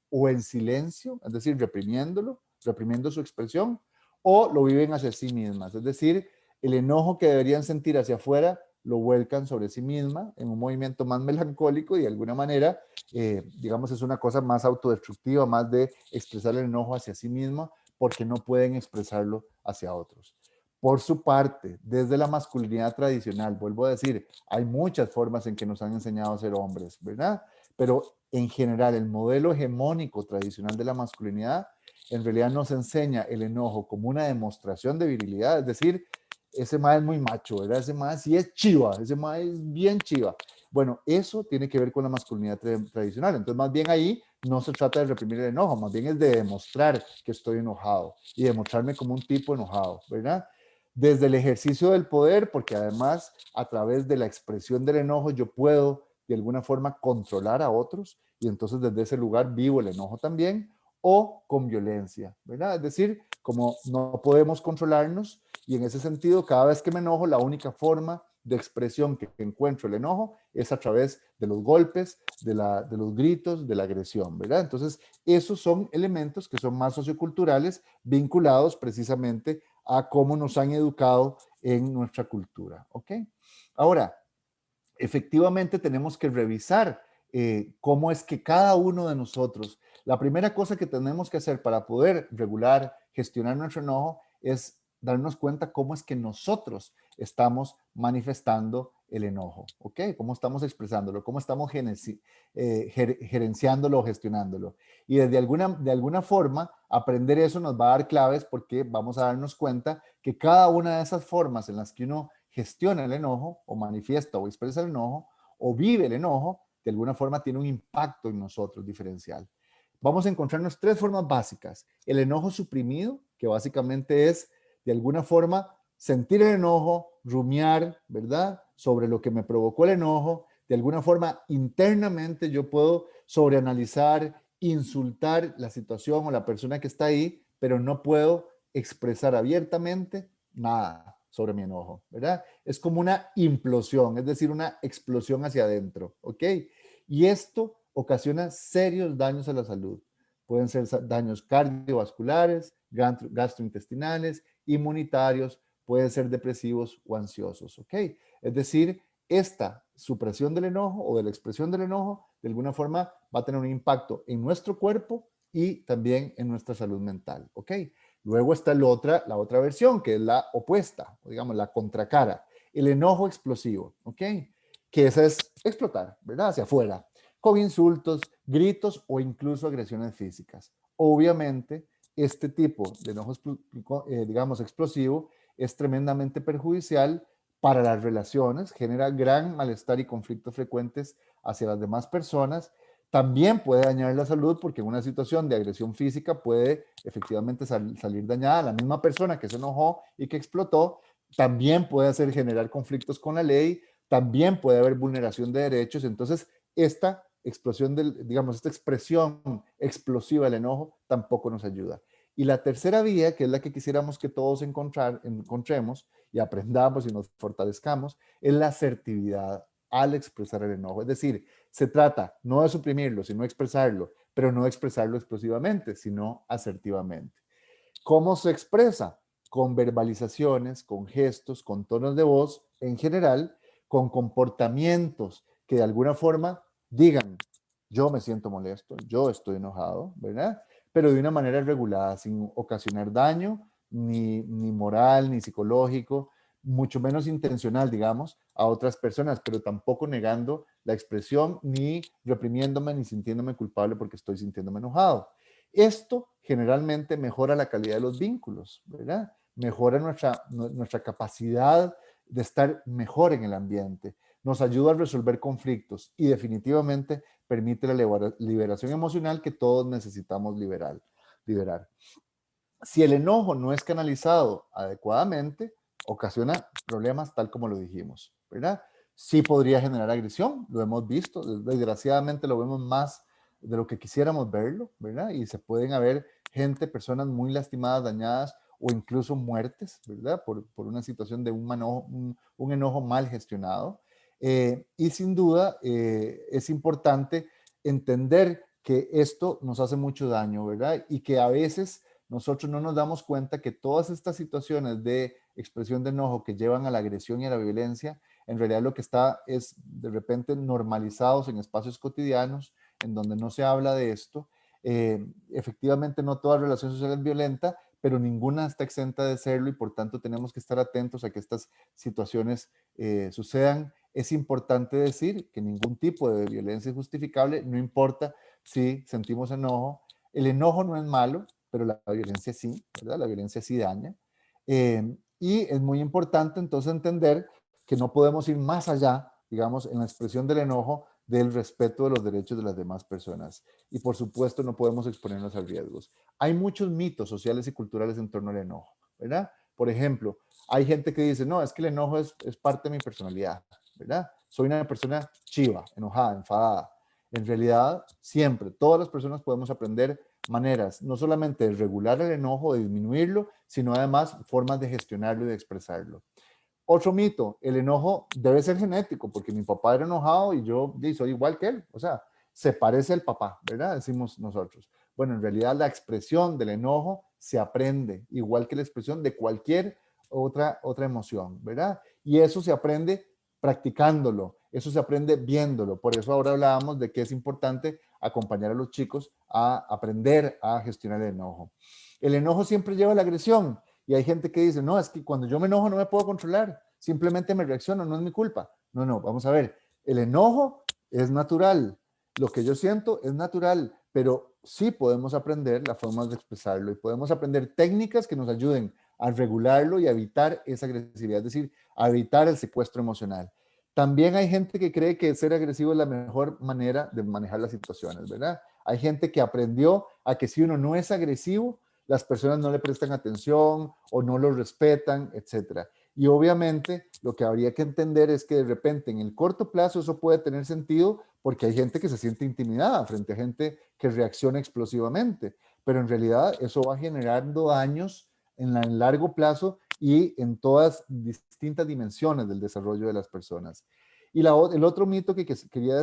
o en silencio, es decir, reprimiéndolo, reprimiendo su expresión, o lo viven hacia sí mismas, es decir, el enojo que deberían sentir hacia afuera lo vuelcan sobre sí misma en un movimiento más melancólico y de alguna manera, digamos, es una cosa más autodestructiva, más de expresar el enojo hacia sí misma porque no pueden expresarlo hacia otros. Por su parte, desde la masculinidad tradicional, vuelvo a decir, hay muchas formas en que nos han enseñado a ser hombres, ¿verdad? Pero en general, el modelo hegemónico tradicional de la masculinidad en realidad nos enseña el enojo como una demostración de virilidad, es decir, ese mae es muy macho, ¿verdad? Ese mae sí es chiva, ese mae es bien chiva. Bueno, eso tiene que ver con la masculinidad tradicional. Entonces, más bien ahí no se trata de reprimir el enojo, más bien es de demostrar que estoy enojado y demostrarme como un tipo enojado, ¿verdad? Desde el ejercicio del poder, porque además a través de la expresión del enojo yo puedo de alguna forma controlar a otros y entonces desde ese lugar vivo el enojo también, o con violencia, ¿verdad? Es decir, como no podemos controlarnos, y en ese sentido, cada vez que me enojo, la única forma de expresión que encuentro el enojo es a través de los golpes, de los gritos, de la agresión, ¿verdad? Entonces, esos son elementos que son más socioculturales vinculados precisamente a cómo nos han educado en nuestra cultura, ¿ok? Ahora, efectivamente tenemos que revisar cómo es que cada uno de nosotros, la primera cosa que tenemos que hacer para poder regular, gestionar nuestro enojo es darnos cuenta cómo es que nosotros estamos manifestando el enojo, ¿ok? Cómo estamos expresándolo, cómo estamos gerenciándolo o gestionándolo. Y de alguna forma, aprender eso nos va a dar claves porque vamos a darnos cuenta que cada una de esas formas en las que uno gestiona el enojo o manifiesta o expresa el enojo o vive el enojo, de alguna forma tiene un impacto en nosotros diferencial. Vamos a encontrarnos tres formas básicas. El enojo suprimido, que básicamente es de alguna forma sentir el enojo, rumiar, ¿verdad? Sobre lo que me provocó el enojo. De alguna forma internamente yo puedo sobreanalizar, insultar la situación o la persona que está ahí, pero no puedo expresar abiertamente nada sobre mi enojo, ¿verdad? Es como una implosión, es decir, una explosión hacia adentro, ¿ok? Y esto ocasiona serios daños a la salud. Pueden ser daños cardiovasculares, gastrointestinales, inmunitarios, pueden ser depresivos o ansiosos, ¿ok? Es decir, esta supresión del enojo o de la expresión del enojo, de alguna forma va a tener un impacto en nuestro cuerpo y también en nuestra salud mental, ¿ok? Luego está la otra versión, que es la opuesta, digamos, la contracara, el enojo explosivo, ¿ok? Que esa es explotar, ¿verdad? Hacia afuera, con insultos, gritos o incluso agresiones físicas. Obviamente, este tipo de enojo, digamos, explosivo es tremendamente perjudicial para las relaciones, genera gran malestar y conflictos frecuentes hacia las demás personas. También puede dañar la salud porque en una situación de agresión física puede efectivamente salir dañada la misma persona que se enojó y que explotó. También puede hacer generar conflictos con la ley, también puede haber vulneración de derechos. Entonces, esta explosión digamos, esta expresión explosiva del enojo tampoco nos ayuda. Y la tercera vía, que es la que quisiéramos que todos encontremos y aprendamos y nos fortalezcamos, es la asertividad al expresar el enojo. Es decir, se trata no de suprimirlo, sino de expresarlo, pero no de expresarlo explosivamente, sino asertivamente. ¿Cómo se expresa? Con verbalizaciones, con gestos, con tonos de voz, en general, con comportamientos que de alguna forma digan, yo me siento molesto, yo estoy enojado, ¿verdad? Pero de una manera regulada, sin ocasionar daño, ni moral, ni psicológico, mucho menos intencional, digamos, a otras personas, pero tampoco negando la expresión, ni reprimiéndome, ni sintiéndome culpable porque estoy sintiéndome enojado. Esto generalmente mejora la calidad de los vínculos, ¿verdad? mejora nuestra capacidad de estar mejor en el ambiente, nos ayuda a resolver conflictos y definitivamente permite la liberación emocional que todos necesitamos liberar. Si el enojo no es canalizado adecuadamente, ocasiona problemas tal como lo dijimos, ¿verdad? Sí podría generar agresión, lo hemos visto, desgraciadamente lo vemos más de lo que quisiéramos verlo, ¿verdad? Y se pueden haber personas muy lastimadas, dañadas o incluso muertes, ¿verdad? Por una situación de un enojo mal gestionado. Y sin duda es importante entender que esto nos hace mucho daño, ¿verdad? Y que a veces nosotros no nos damos cuenta que todas estas situaciones de expresión de enojo que llevan a la agresión y a la violencia, en realidad lo que está es de repente normalizados en espacios cotidianos en donde no se habla de esto. Efectivamente, no toda relación social es violenta, pero ninguna está exenta de serlo y por tanto tenemos que estar atentos a que estas situaciones sucedan. Es importante decir que ningún tipo de violencia es justificable, no importa si sentimos enojo. El enojo no es malo, pero la violencia sí, ¿verdad? La violencia sí daña. Y es muy importante entonces entender que no podemos ir más allá, digamos, en la expresión del enojo, del respeto de los derechos de las demás personas. Y por supuesto no podemos exponernos a riesgos. Hay muchos mitos sociales y culturales en torno al enojo, ¿verdad? Por ejemplo, hay gente que dice, no, es que el enojo es parte de mi personalidad, ¿verdad? Soy una persona chiva, enojada, enfadada. En realidad, siempre, todas las personas podemos aprender maneras, no solamente de regular el enojo, de disminuirlo, sino además formas de gestionarlo y de expresarlo. Otro mito, el enojo debe ser genético, porque mi papá era enojado y yo soy igual que él, o sea, se parece al papá, ¿verdad? Decimos nosotros. Bueno, en realidad la expresión del enojo se aprende, igual que la expresión de cualquier otra emoción, ¿verdad? Y eso se aprende practicándolo, eso se aprende viéndolo. Por eso ahora hablábamos de que es importante acompañar a los chicos a aprender a gestionar el enojo. El enojo siempre lleva a la agresión. Y hay gente que dice, no, es que cuando yo me enojo no me puedo controlar, simplemente me reacciono, no es mi culpa. No, no, vamos a ver, el enojo es natural, lo que yo siento es natural, pero sí podemos aprender las formas de expresarlo y podemos aprender técnicas que nos ayuden a regularlo y a evitar esa agresividad, es decir, a evitar el secuestro emocional. También hay gente que cree que ser agresivo es la mejor manera de manejar las situaciones, ¿verdad? Hay gente que aprendió a que si uno no es agresivo, las personas no le prestan atención o no lo respetan, etcétera. Y obviamente lo que habría que entender es que de repente en el corto plazo eso puede tener sentido porque hay gente que se siente intimidada frente a gente que reacciona explosivamente, pero en realidad eso va generando daños en el largo plazo y en todas distintas dimensiones del desarrollo de las personas. Y el otro mito que quería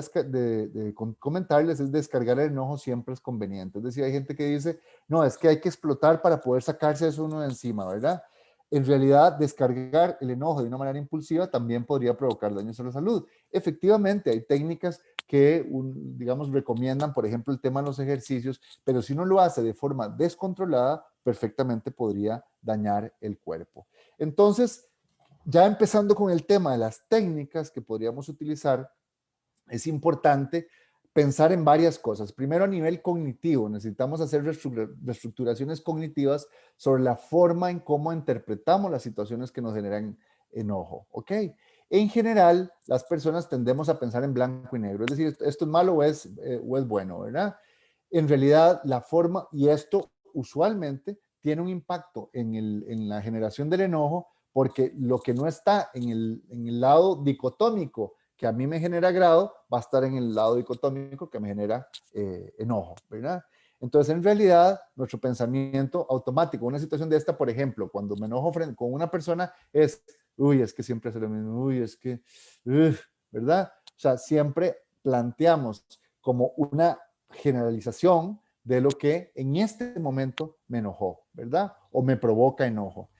comentarles es descargar el enojo siempre es conveniente. Es decir, hay gente que dice, no, es que hay que explotar para poder sacarse eso uno de encima, ¿verdad? En realidad, descargar el enojo de una manera impulsiva también podría provocar daños a la salud. Efectivamente, hay técnicas que, digamos, recomiendan, por ejemplo, el tema de los ejercicios, pero si uno lo hace de forma descontrolada, perfectamente podría dañar el cuerpo. Entonces, ya empezando con el tema de las técnicas que podríamos utilizar, es importante pensar en varias cosas. Primero, a nivel cognitivo, necesitamos hacer reestructuraciones cognitivas sobre la forma en cómo interpretamos las situaciones que nos generan enojo, ¿ok? En general, las personas tendemos a pensar en blanco y negro, es decir, esto es malo o es bueno, ¿verdad? En realidad, la forma, y esto usualmente tiene un impacto en la generación del enojo, porque lo que no está en el lado dicotómico que a mí me genera agrado, va a estar en el lado dicotómico que me genera enojo, ¿verdad? Entonces, en realidad, nuestro pensamiento automático, una situación de esta, por ejemplo, cuando me enojo con una persona, es, uy, es que siempre hace lo mismo, uy, es que, ¿verdad? O sea, siempre planteamos como una generalización de lo que en este momento me enojó, ¿verdad? O me provoca enojo.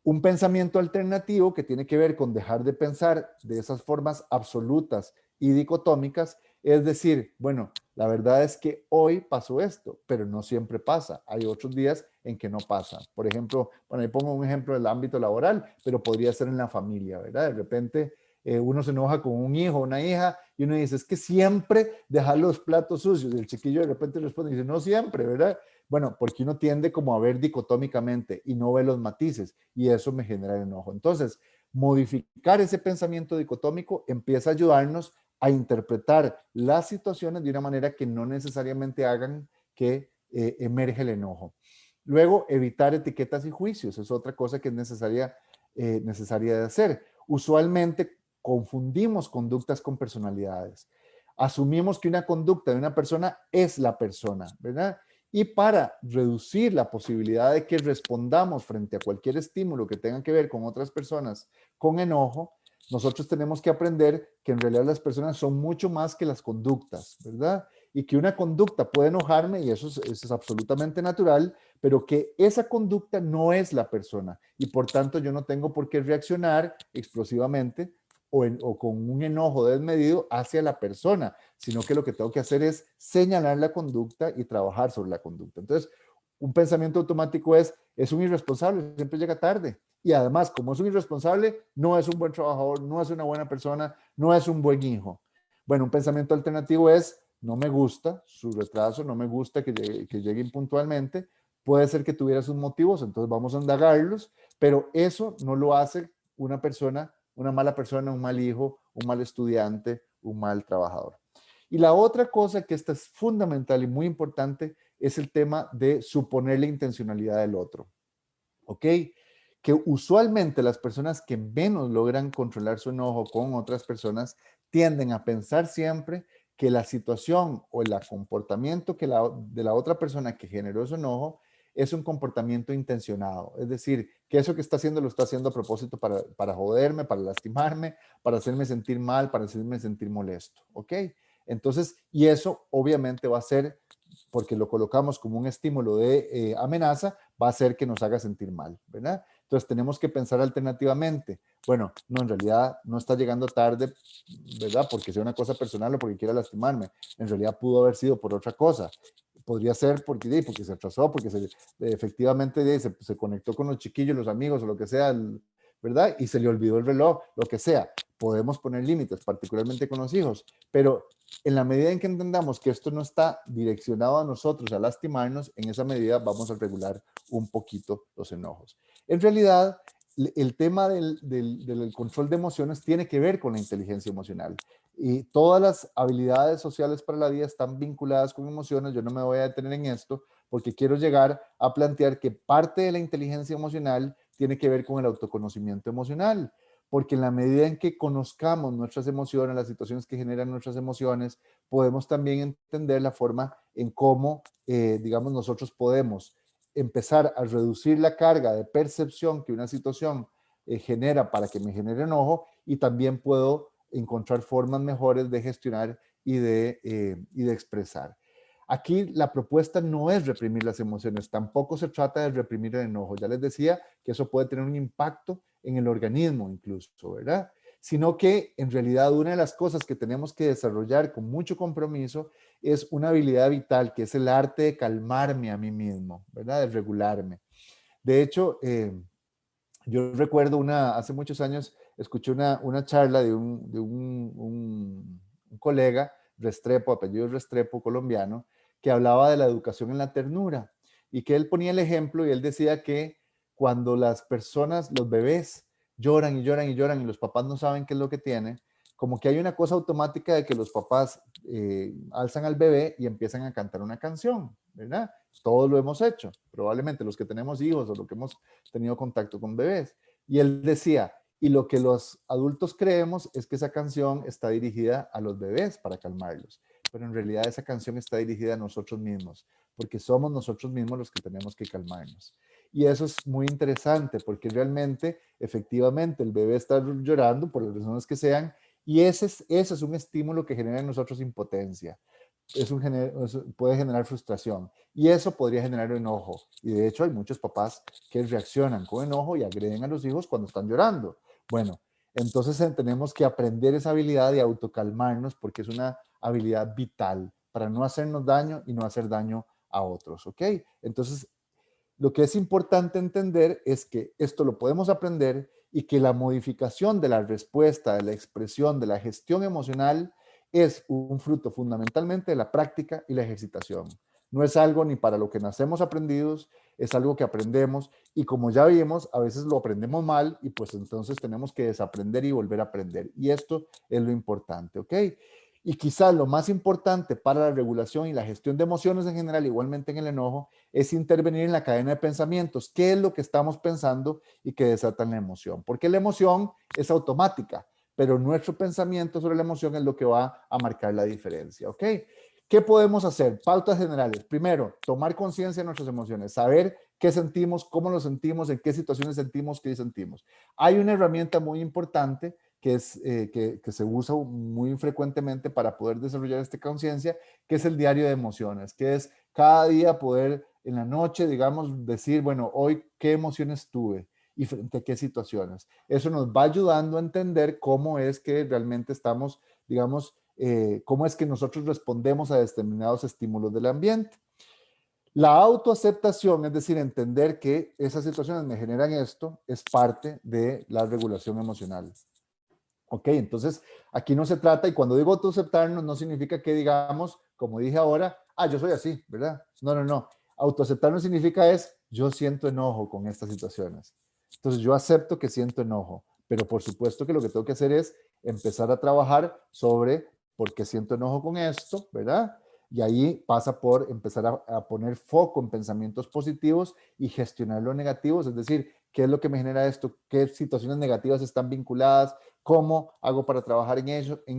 Un pensamiento alternativo que tiene que ver con dejar de pensar de esas formas absolutas y dicotómicas, es decir, bueno, la verdad es que hoy pasó esto, pero no siempre pasa. Hay otros días en que no pasa. Por ejemplo, bueno, ahí pongo un ejemplo del ámbito laboral, pero podría ser en la familia, ¿verdad? De repente uno se enoja con un hijo o una hija y uno dice, es que siempre dejar los platos sucios. Y el chiquillo de repente responde y dice, no siempre, ¿verdad? Bueno, porque uno tiende como a ver dicotómicamente y no ve los matices y eso me genera enojo. Entonces, modificar ese pensamiento dicotómico empieza a ayudarnos a interpretar las situaciones de una manera que no necesariamente hagan que emerge el enojo. Luego, evitar etiquetas y juicios es otra cosa que es necesaria de hacer. Usualmente confundimos conductas con personalidades. Asumimos que una conducta de una persona es la persona, ¿verdad? Y para reducir la posibilidad de que respondamos frente a cualquier estímulo que tenga que ver con otras personas con enojo, nosotros tenemos que aprender que en realidad las personas son mucho más que las conductas, ¿verdad? Y que una conducta puede enojarme y eso es absolutamente natural, pero que esa conducta no es la persona y por tanto yo no tengo por qué reaccionar explosivamente o con un enojo desmedido hacia la persona, sino que lo que tengo que hacer es señalar la conducta y trabajar sobre la conducta. Entonces, un pensamiento automático es un irresponsable, siempre llega tarde. Y además, como es un irresponsable, no es un buen trabajador, no es una buena persona, no es un buen hijo. Bueno, un pensamiento alternativo es, no me gusta su retraso, no me gusta que llegue impuntualmente, puede ser que tuviera sus motivos, entonces vamos a indagarlos, pero eso no lo hace una persona, una mala persona, un mal hijo, un mal estudiante, un mal trabajador. Y la otra cosa que esta es fundamental y muy importante es el tema de suponer la intencionalidad del otro. ¿Ok? Que usualmente las personas que menos logran controlar su enojo con otras personas tienden a pensar siempre que la situación o el comportamiento de la otra persona que generó su enojo es un comportamiento intencionado. Es decir, que eso que está haciendo lo está haciendo a propósito para joderme, para lastimarme, para hacerme sentir mal, para hacerme sentir molesto. ¿Ok? Entonces, y eso obviamente va a ser, porque lo colocamos como un estímulo de amenaza, va a hacer que nos haga sentir mal, ¿verdad? Entonces tenemos que pensar alternativamente. Bueno, no, en realidad no está llegando tarde, ¿verdad? Porque sea una cosa personal o porque quiera lastimarme. En realidad pudo haber sido por otra cosa. Podría ser porque se atrasó, porque efectivamente se conectó con los chiquillos, los amigos o lo que sea, ¿verdad? Y se le olvidó el reloj, lo que sea. Podemos poner límites, particularmente con los hijos, pero en la medida en que entendamos que esto no está direccionado a nosotros, a lastimarnos, en esa medida vamos a regular un poquito los enojos. En realidad, el tema del control de emociones tiene que ver con la inteligencia emocional. Y todas las habilidades sociales para la vida están vinculadas con emociones. Yo no me voy a detener en esto porque quiero llegar a plantear que parte de la inteligencia emocional tiene que ver con el autoconocimiento emocional, porque en la medida en que conozcamos nuestras emociones, las situaciones que generan nuestras emociones, podemos también entender la forma en cómo, digamos, nosotros podemos empezar a reducir la carga de percepción que una situación genera para que me genere enojo y también puedo encontrar formas mejores de gestionar y de expresar. Aquí la propuesta no es reprimir las emociones, tampoco se trata de reprimir el enojo. Ya les decía que eso puede tener un impacto en el organismo incluso, ¿verdad? Sino que en realidad una de las cosas que tenemos que desarrollar con mucho compromiso es una habilidad vital, que es el arte de calmarme a mí mismo, ¿verdad? De regularme. De hecho, yo recuerdo hace muchos años, escuché una charla de un colega, Restrepo, apellido Restrepo, colombiano, que hablaba de la educación en la ternura y que él ponía el ejemplo y él decía que cuando las personas, los bebés, lloran y lloran y lloran y los papás no saben qué es lo que tiene, como que hay una cosa automática de que los papás alzan al bebé y empiezan a cantar una canción, ¿verdad? Todos lo hemos hecho, probablemente los que tenemos hijos o los que hemos tenido contacto con bebés. Y él decía, y lo que los adultos creemos es que esa canción está dirigida a los bebés para calmarlos, pero en realidad esa canción está dirigida a nosotros mismos, porque somos nosotros mismos los que tenemos que calmarnos. Y eso es muy interesante porque realmente, efectivamente, el bebé está llorando por las razones que sean y ese es un estímulo que genera en nosotros impotencia. Puede generar frustración y eso podría generar enojo. Y de hecho hay muchos papás que reaccionan con enojo y agreden a los hijos cuando están llorando. Bueno, entonces tenemos que aprender esa habilidad de autocalmarnos porque es una habilidad vital para no hacernos daño y no hacer daño a otros, ¿ok? Entonces, lo que es importante entender es que esto lo podemos aprender y que la modificación de la respuesta, de la expresión, de la gestión emocional es un fruto fundamentalmente de la práctica y la ejercitación. No es algo ni para lo que nacemos aprendidos, es algo que aprendemos y como ya vimos, a veces lo aprendemos mal y pues entonces tenemos que desaprender y volver a aprender. Y esto es lo importante, ¿ok? Y quizás lo más importante para la regulación y la gestión de emociones en general, igualmente en el enojo, es intervenir en la cadena de pensamientos. ¿Qué es lo que estamos pensando y que desatan la emoción? Porque la emoción es automática, pero nuestro pensamiento sobre la emoción es lo que va a marcar la diferencia, ¿ok? ¿Qué podemos hacer? Pautas generales. Primero, tomar conciencia de nuestras emociones, saber qué sentimos, cómo lo sentimos, en qué situaciones sentimos, qué sentimos. Hay una herramienta muy importante que, que se usa muy frecuentemente para poder desarrollar esta conciencia, que es el diario de emociones, que es cada día poder en la noche, digamos, decir, bueno, hoy qué emociones tuve y frente a qué situaciones. Eso nos va ayudando a entender cómo es que realmente estamos, digamos, cómo es que nosotros respondemos a determinados estímulos del ambiente. La autoaceptación, es decir, entender que esas situaciones me generan esto, es parte de la regulación emocional. Ok, entonces aquí no se trata, y cuando digo autoaceptarnos, no significa que digamos, como dije ahora, yo soy así, ¿verdad? No, no, no. Autoaceptarnos significa yo siento enojo con estas situaciones. Entonces yo acepto que siento enojo, pero por supuesto que lo que tengo que hacer es empezar a trabajar sobre por qué siento enojo con esto, ¿verdad? Y ahí pasa por empezar a poner foco en pensamientos positivos y gestionar los negativos, es decir, ¿qué es lo que me genera esto? ¿Qué situaciones negativas están vinculadas? ¿Cómo hago para trabajar en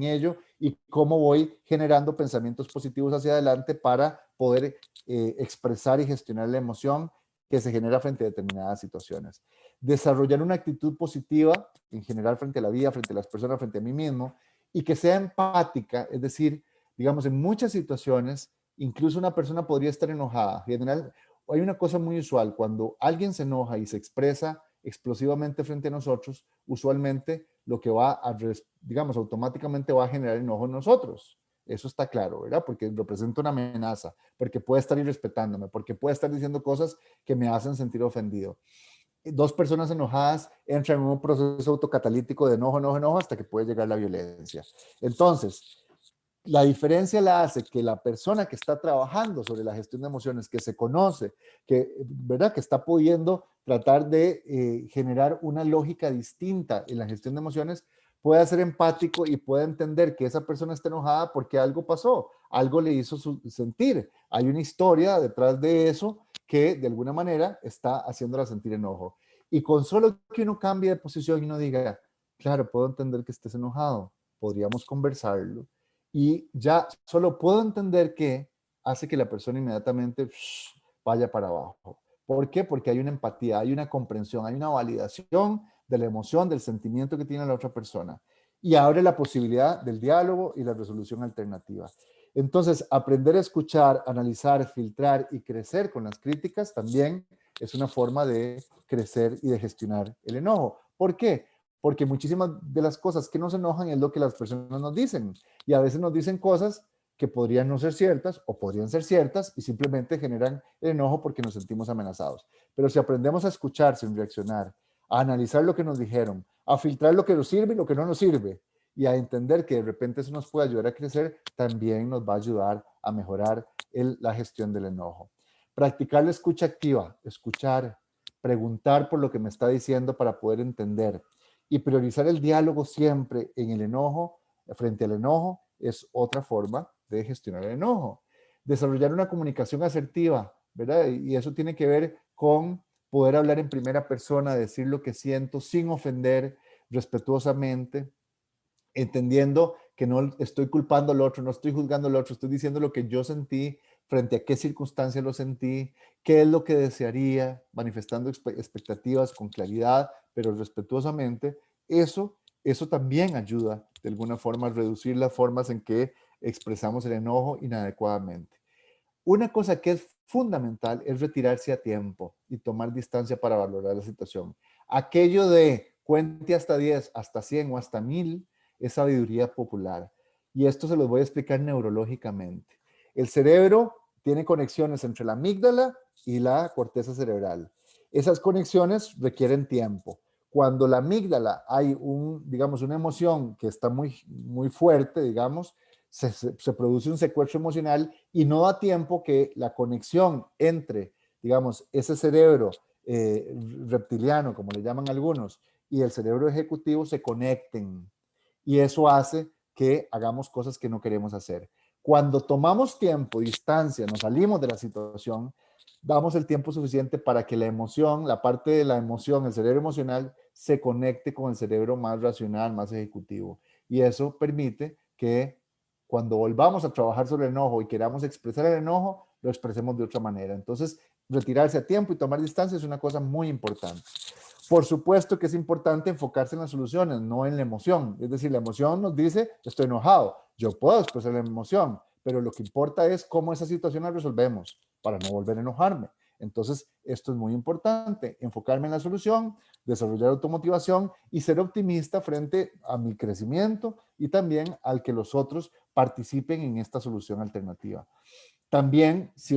ello y cómo voy generando pensamientos positivos hacia adelante para poder expresar y gestionar la emoción que se genera frente a determinadas situaciones? Desarrollar una actitud positiva en general frente a la vida, frente a las personas, frente a mí mismo y que sea empática, es decir, digamos, en muchas situaciones, incluso una persona podría estar enojada. En general, hay una cosa muy usual, cuando alguien se enoja y se expresa explosivamente frente a nosotros, usualmente lo que va a, digamos, automáticamente va a generar enojo en nosotros. Eso está claro, ¿verdad? Porque representa una amenaza, porque puede estar irrespetándome, porque puede estar diciendo cosas que me hacen sentir ofendido. Dos personas enojadas entran en un proceso autocatalítico de enojo, enojo, enojo, hasta que puede llegar la violencia. Entonces, la diferencia la hace que la persona que está trabajando sobre la gestión de emociones, que se conoce, que, ¿verdad? Que está pudiendo tratar de generar una lógica distinta en la gestión de emociones, pueda ser empático y pueda entender que esa persona está enojada porque algo pasó, algo le hizo sentir. Hay una historia detrás de eso que de alguna manera está haciéndola sentir enojo. Y con solo que uno cambie de posición y uno diga, claro, puedo entender que estés enojado, podríamos conversarlo y ya solo puedo entender que hace que la persona inmediatamente vaya para abajo. ¿Por qué? Porque hay una empatía, hay una comprensión, hay una validación de la emoción, del sentimiento que tiene la otra persona y abre la posibilidad del diálogo y la resolución alternativa. Entonces, aprender a escuchar, analizar, filtrar y crecer con las críticas también es una forma de crecer y de gestionar el enojo. ¿Por qué? Porque muchísimas de las cosas que nos enojan es lo que las personas nos dicen y a veces nos dicen cosas que podrían no ser ciertas o podrían ser ciertas y simplemente generan el enojo porque nos sentimos amenazados. Pero si aprendemos a escuchar sin reaccionar, a analizar lo que nos dijeron, a filtrar lo que nos sirve y lo que no nos sirve y a entender que de repente eso nos puede ayudar a crecer, también nos va a ayudar a mejorar la gestión del enojo. Practicar la escucha activa, escuchar, preguntar por lo que me está diciendo para poder entender y priorizar el diálogo siempre en el enojo, frente al enojo, es otra forma de gestionar el enojo. Desarrollar una comunicación asertiva, ¿verdad? Y eso tiene que ver con poder hablar en primera persona, decir lo que siento sin ofender, respetuosamente, entendiendo que no estoy culpando al otro, no estoy juzgando al otro, estoy diciendo lo que yo sentí, frente a qué circunstancias lo sentí, qué es lo que desearía, manifestando expectativas con claridad, pero respetuosamente. Eso también ayuda de alguna forma a reducir las formas en que expresamos el enojo inadecuadamente. Una cosa que es fundamental es retirarse a tiempo y tomar distancia para valorar la situación. Aquello de cuente hasta 10, hasta 100 o hasta 1000 es sabiduría popular. Y esto se los voy a explicar neurológicamente. El cerebro tiene conexiones entre la amígdala y la corteza cerebral. Esas conexiones requieren tiempo. Cuando la amígdala hay digamos, una emoción que está muy, muy fuerte, digamos, se produce un secuestro emocional y no da tiempo que la conexión entre, digamos, ese cerebro reptiliano, como le llaman algunos, y el cerebro ejecutivo se conecten. Y eso hace que hagamos cosas que no queremos hacer. Cuando tomamos tiempo, distancia, nos salimos de la situación, damos el tiempo suficiente para que la emoción, la parte de la emoción, el cerebro emocional, se conecte con el cerebro más racional, más ejecutivo. Y eso permite que cuando volvamos a trabajar sobre el enojo y queramos expresar el enojo, lo expresemos de otra manera. Entonces, retirarse a tiempo y tomar distancia es una cosa muy importante. Por supuesto que es importante enfocarse en las soluciones, no en la emoción. Es decir, la emoción nos dice, estoy enojado. Yo puedo expresar la emoción, pero lo que importa es cómo esa situación la resolvemos para no volver a enojarme. Entonces, esto es muy importante, enfocarme en la solución, desarrollar automotivación y ser optimista frente a mi crecimiento y también al que los otros participen en esta solución alternativa. También, si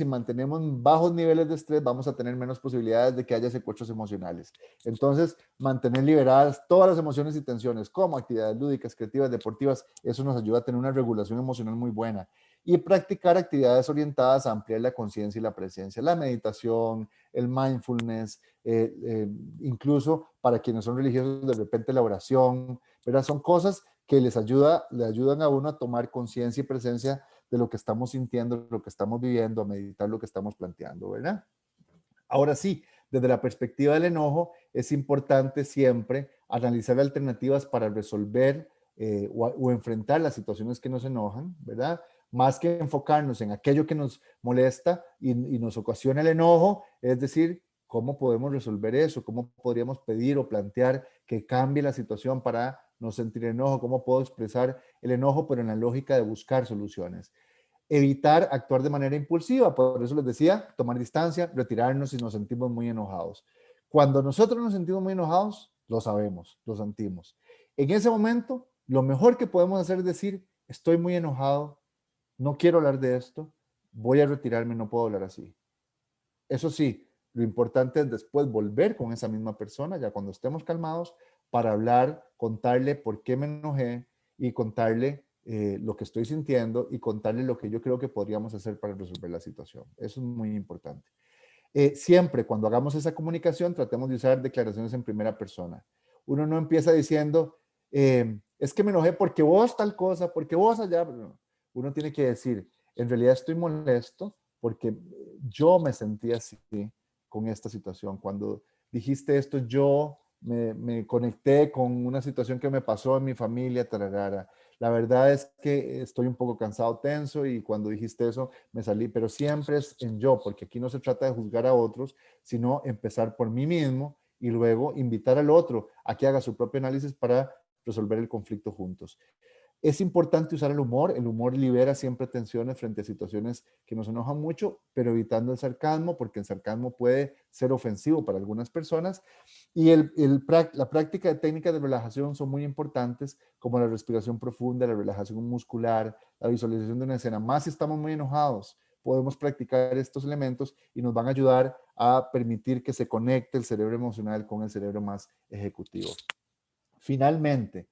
mantenemos bajos niveles de estrés, vamos a tener menos posibilidades de que haya secuestros emocionales. Entonces, mantener liberadas todas las emociones y tensiones, como actividades lúdicas, creativas, deportivas, eso nos ayuda a tener una regulación emocional muy buena. Y practicar actividades orientadas a ampliar la conciencia y la presencia, la meditación, el mindfulness, incluso para quienes son religiosos, de repente la oración, ¿verdad? Son cosas que le ayudan a uno a tomar conciencia y presencia de lo que estamos sintiendo, lo que estamos viviendo, a meditar lo que estamos planteando, ¿verdad? Ahora sí, desde la perspectiva del enojo, es importante siempre analizar alternativas para resolver o enfrentar las situaciones que nos enojan, ¿verdad? Más que enfocarnos en aquello que nos molesta y nos ocasiona el enojo, es decir, ¿cómo podemos resolver eso? ¿Cómo podríamos pedir o plantear que cambie la situación para no sentir enojo? ¿Cómo puedo expresar el enojo, pero en la lógica de buscar soluciones? Evitar actuar de manera impulsiva. Por eso les decía, tomar distancia, retirarnos si nos sentimos muy enojados. Cuando nosotros nos sentimos muy enojados, lo sabemos, lo sentimos. En ese momento, lo mejor que podemos hacer es decir, estoy muy enojado, no quiero hablar de esto, voy a retirarme, no puedo hablar así. Eso sí, lo importante es después volver con esa misma persona, ya cuando estemos calmados, para hablar, contarle por qué me enojé y contarle lo que estoy sintiendo y contarle lo que yo creo que podríamos hacer para resolver la situación. Eso es muy importante. Siempre cuando hagamos esa comunicación, tratemos de usar declaraciones en primera persona. Uno no empieza diciendo, es que me enojé porque vos tal cosa, porque vos allá. No. Uno tiene que decir, en realidad estoy molesto porque yo me sentí así con esta situación. Cuando dijiste esto, yo me conecté con una situación que me pasó en mi familia, tararara. La verdad es que estoy un poco cansado, tenso, y cuando dijiste eso me salí, pero siempre es en yo, porque aquí no se trata de juzgar a otros, sino empezar por mí mismo y luego invitar al otro a que haga su propio análisis para resolver el conflicto juntos. Es importante usar el humor libera siempre tensiones frente a situaciones que nos enojan mucho, pero evitando el sarcasmo, porque el sarcasmo puede ser ofensivo para algunas personas. Y la práctica de técnicas de relajación son muy importantes, como la respiración profunda, la relajación muscular, la visualización de una escena. Más si estamos muy enojados, podemos practicar estos elementos y nos van a ayudar a permitir que se conecte el cerebro emocional con el cerebro más ejecutivo. Finalmente,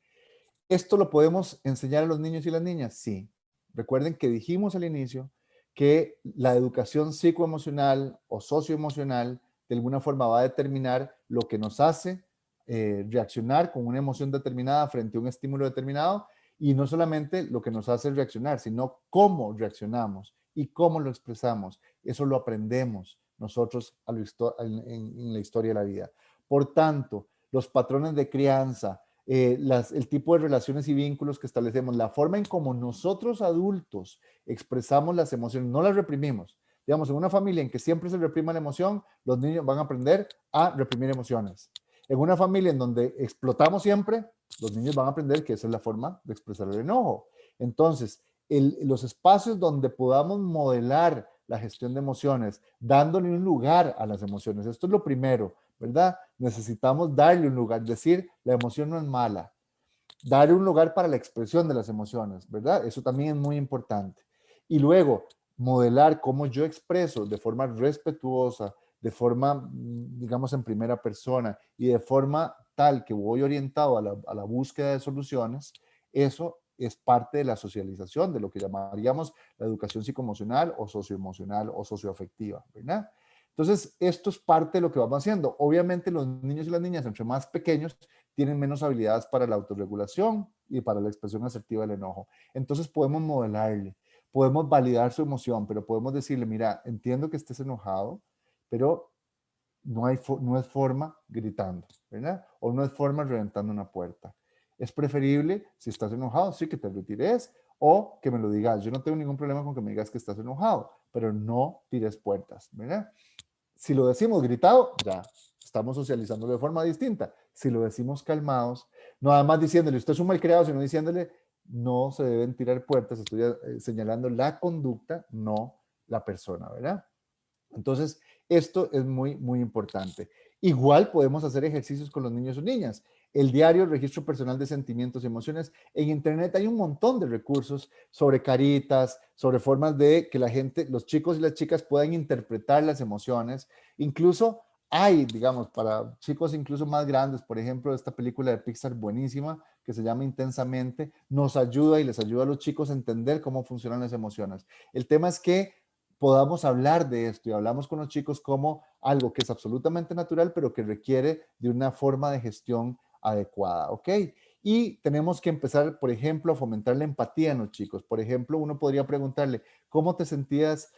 ¿esto lo podemos enseñar a los niños y las niñas? Sí. Recuerden que dijimos al inicio que la educación psicoemocional o socioemocional de alguna forma va a determinar lo que nos hace reaccionar con una emoción determinada frente a un estímulo determinado, y no solamente lo que nos hace reaccionar, sino cómo reaccionamos y cómo lo expresamos. Eso lo aprendemos nosotros en la historia de la vida. Por tanto, los patrones de crianza, el tipo de relaciones y vínculos que establecemos, la forma en cómo nosotros adultos expresamos las emociones, no las reprimimos. Digamos, en una familia en que siempre se reprima la emoción, los niños van a aprender a reprimir emociones. En una familia en donde explotamos siempre, los niños van a aprender que esa es la forma de expresar el enojo. Entonces, los espacios donde podamos modelar la gestión de emociones, dándole un lugar a las emociones, esto es lo primero, ¿verdad? Necesitamos darle un lugar, decir, la emoción no es mala, dar un lugar para la expresión de las emociones, ¿verdad? Eso también es muy importante. Y luego, modelar cómo yo expreso de forma respetuosa, de forma, digamos, en primera persona y de forma tal que voy orientado a la búsqueda de soluciones, eso es parte de la socialización, de lo que llamaríamos la educación psicoemocional o socioemocional o socioafectiva, ¿verdad? Entonces, esto es parte de lo que vamos haciendo. Obviamente, los niños y las niñas, entre más pequeños, tienen menos habilidades para la autorregulación y para la expresión asertiva del enojo. Entonces, podemos modelarle, podemos validar su emoción, pero podemos decirle, mira, entiendo que estés enojado, pero no es forma gritando, ¿verdad? O no es forma reventando una puerta. Es preferible, si estás enojado, sí, que te retires o que me lo digas. Yo no tengo ningún problema con que me digas que estás enojado, pero no tires puertas, ¿verdad? Si lo decimos gritado, ya estamos socializando de forma distinta. Si lo decimos calmados, no además diciéndole, usted es un malcriado, sino diciéndole, no se deben tirar puertas, estoy señalando la conducta, no la persona, ¿verdad? Entonces, esto es muy, muy importante. Igual podemos hacer ejercicios con los niños o niñas. El diario, el registro personal de sentimientos y emociones. En Internet hay un montón de recursos sobre caritas, sobre formas de que la gente, los chicos y las chicas puedan interpretar las emociones. Incluso hay, digamos, para chicos incluso más grandes, por ejemplo, esta película de Pixar buenísima que se llama Intensamente, nos ayuda y les ayuda a los chicos a entender cómo funcionan las emociones. El tema es que podamos hablar de esto y hablamos con los chicos como algo que es absolutamente natural, pero que requiere de una forma de gestión adecuada, ¿ok? Y tenemos que empezar, por ejemplo, a fomentar la empatía en los chicos. Por ejemplo, uno podría preguntarle, ¿cómo te sentirías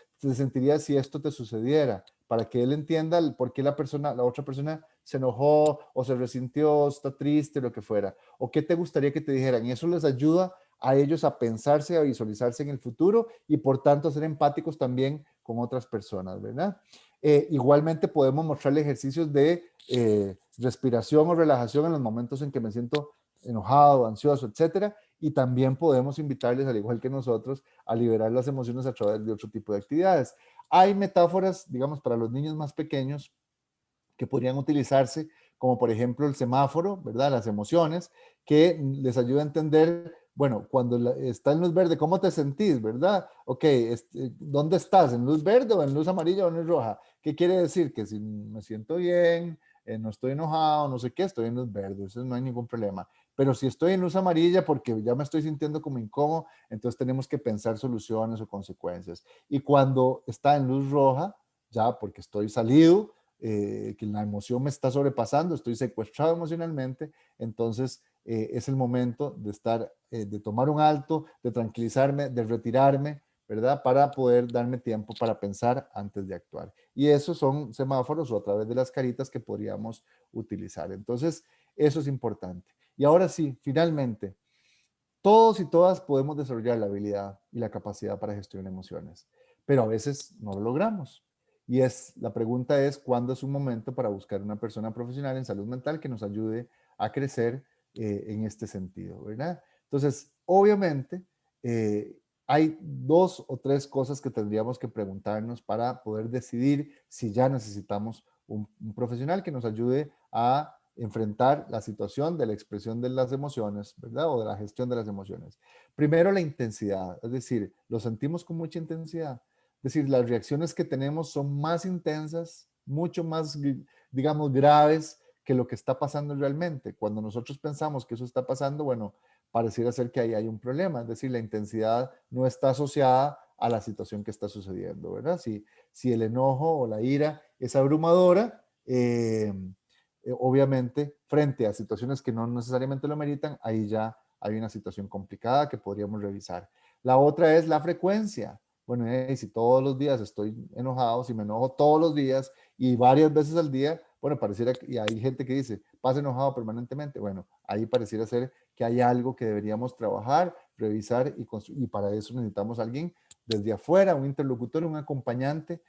si esto te sucediera? Para que él entienda el por qué la otra persona se enojó o se resintió, está triste, lo que fuera. O qué te gustaría que te dijeran. Y eso les ayuda a ellos a pensarse, a visualizarse en el futuro y por tanto a ser empáticos también con otras personas, ¿verdad? Igualmente podemos mostrarle ejercicios de respiración o relajación en los momentos en que me siento enojado, ansioso, etcétera. Y también podemos invitarles, al igual que nosotros, a liberar las emociones a través de otro tipo de actividades. Hay metáforas, digamos, para los niños más pequeños que podrían utilizarse, como por ejemplo el semáforo, ¿verdad? Las emociones, que les ayuda a entender, bueno, cuando está en luz verde, ¿cómo te sentís, verdad? Ok, ¿dónde estás? ¿En luz verde o en luz amarilla o en luz roja? ¿Qué quiere decir? Que si me siento bien, no estoy enojado, no sé qué, estoy en luz verde, eso no hay ningún problema. Pero si estoy en luz amarilla porque ya me estoy sintiendo como incómodo, entonces tenemos que pensar soluciones o consecuencias. Y cuando está en luz roja, ya porque estoy salido, que la emoción me está sobrepasando, estoy secuestrado emocionalmente, entonces es el momento de estar, de tomar un alto, de tranquilizarme, de retirarme, ¿verdad? Para poder darme tiempo para pensar antes de actuar. Y esos son semáforos o a través de las caritas que podríamos utilizar. Entonces, eso es importante. Y ahora sí, finalmente, todos y todas podemos desarrollar la habilidad y la capacidad para gestionar emociones, pero a veces no lo logramos. Y la pregunta es, ¿cuándo es un momento para buscar una persona profesional en salud mental que nos ayude a crecer en este sentido, ¿verdad? Entonces, obviamente, hay dos o tres cosas que tendríamos que preguntarnos para poder decidir si ya necesitamos un profesional que nos ayude a enfrentar la situación de la expresión de las emociones, ¿verdad? O de la gestión de las emociones. Primero, la intensidad, es decir, lo sentimos con mucha intensidad. Es decir, las reacciones que tenemos son más intensas, mucho más, digamos, graves que lo que está pasando realmente. Cuando nosotros pensamos que eso está pasando, bueno, pareciera ser que ahí hay un problema. Es decir, la intensidad no está asociada a la situación que está sucediendo, ¿verdad? Si el enojo o la ira es abrumadora, obviamente, frente a situaciones que no necesariamente lo meritan, ahí ya hay una situación complicada que podríamos revisar. La otra es la frecuencia. Bueno, si todos los días estoy enojado, si me enojo todos los días y varias veces al día, bueno, pareciera, y hay gente que dice, pasa enojado permanentemente. Bueno, ahí pareciera ser que hay algo que deberíamos trabajar, revisar y para eso necesitamos a alguien desde afuera, un interlocutor, un acompañante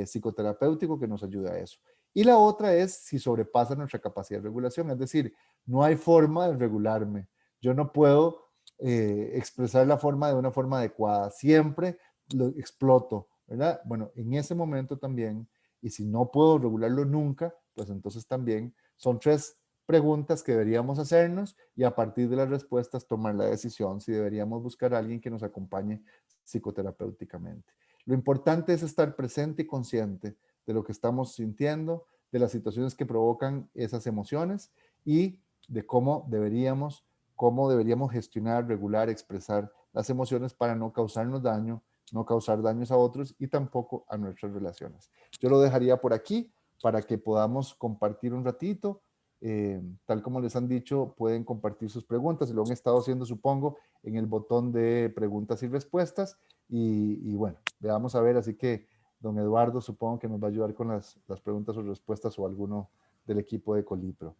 psicoterapéutico que nos ayude a eso. Y la otra es si sobrepasa nuestra capacidad de regulación, es decir, no hay forma de regularme. Yo no puedo expresar la forma de una forma adecuada. Siempre lo exploto, ¿verdad? Bueno, en ese momento también, y si no puedo regularlo nunca, pues entonces también son tres preguntas que deberíamos hacernos y a partir de las respuestas tomar la decisión si deberíamos buscar a alguien que nos acompañe psicoterapéuticamente. Lo importante es estar presente y consciente de lo que estamos sintiendo, de las situaciones que provocan esas emociones y de cómo deberíamos cómo deberíamos gestionar, regular, expresar las emociones para no causarnos daño, no causar daños a otros y tampoco a nuestras relaciones. Yo lo dejaría por aquí para que podamos compartir un ratito. Tal como les han dicho, pueden compartir sus preguntas y lo han estado haciendo, supongo, en el botón de preguntas y respuestas. Y bueno, veamos a ver, así que don Eduardo supongo que nos va a ayudar con las preguntas o respuestas o alguno del equipo de Colipro.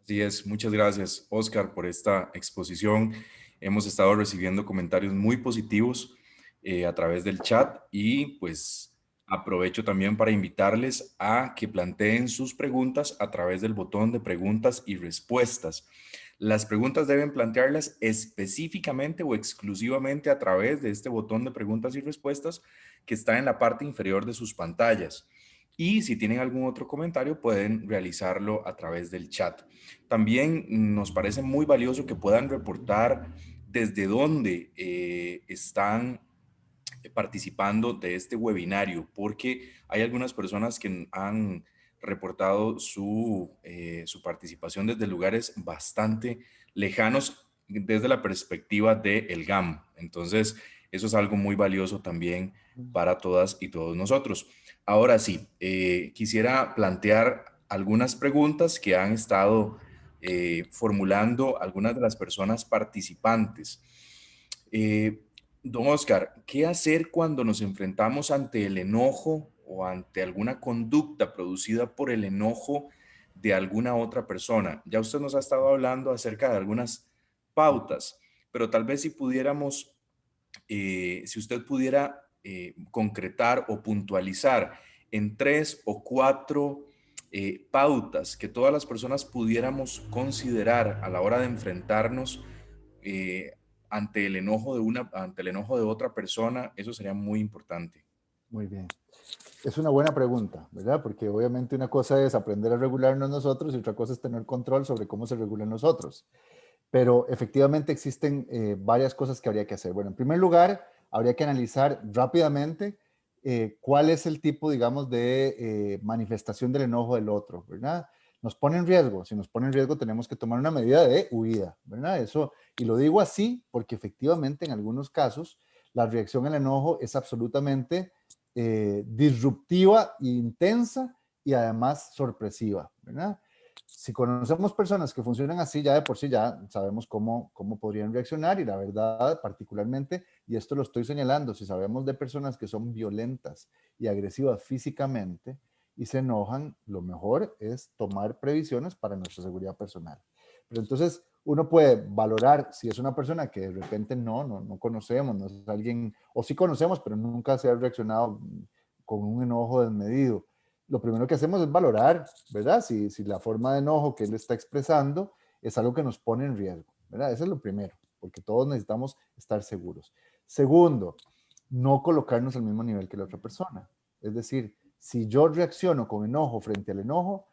Así es, muchas gracias, Oscar, por esta exposición. Hemos estado recibiendo comentarios muy positivos a través del chat y pues aprovecho también para invitarles a que planteen sus preguntas a través del botón de preguntas y respuestas. Las preguntas deben plantearlas específicamente o exclusivamente a través de este botón de preguntas y respuestas que está en la parte inferior de sus pantallas. Y si tienen algún otro comentario, pueden realizarlo a través del chat. También nos parece muy valioso que puedan reportar desde dónde están participando de este webinario, porque hay algunas personas que han reportado su participación desde lugares bastante lejanos desde la perspectiva del GAM. Entonces, eso es algo muy valioso también para todas y todos nosotros. Ahora sí, quisiera plantear algunas preguntas que han estado formulando algunas de las personas participantes. Eh, Don Oscar, ¿qué hacer cuando nos enfrentamos ante el enojo o ante alguna conducta producida por el enojo de alguna otra persona? Ya usted nos ha estado hablando acerca de algunas pautas, pero tal vez si pudiéramos, si usted pudiera concretar o puntualizar en 3 o 4 pautas que todas las personas pudiéramos considerar a la hora de enfrentarnos ante el enojo de otra persona, eso sería muy importante. Muy bien. Es una buena pregunta, ¿verdad? Porque obviamente una cosa es aprender a regularnos nosotros y otra cosa es tener control sobre cómo se regulan nosotros. Pero efectivamente existen varias cosas que habría que hacer. Bueno, en primer lugar, habría que analizar rápidamente cuál es el tipo, digamos, de manifestación del enojo del otro, ¿verdad? Nos pone en riesgo. Si nos pone en riesgo, tenemos que tomar una medida de huida, ¿verdad? Eso, y lo digo así porque efectivamente en algunos casos la reacción al enojo es absolutamente disruptiva, intensa y además sorpresiva, ¿verdad? Si conocemos personas que funcionan así, ya de por sí ya sabemos cómo podrían reaccionar y la verdad, particularmente, y esto lo estoy señalando, si sabemos de personas que son violentas y agresivas físicamente y se enojan, lo mejor es tomar previsiones para nuestra seguridad personal. Pero entonces uno puede valorar si es una persona que de repente no conocemos, no es alguien, o sí conocemos, pero nunca se ha reaccionado con un enojo desmedido. Lo primero que hacemos es valorar, ¿verdad? Si la forma de enojo que él está expresando es algo que nos pone en riesgo, ¿verdad? Eso es lo primero, porque todos necesitamos estar seguros. Segundo, no colocarnos al mismo nivel que la otra persona. Es decir, si yo reacciono con enojo frente al enojo,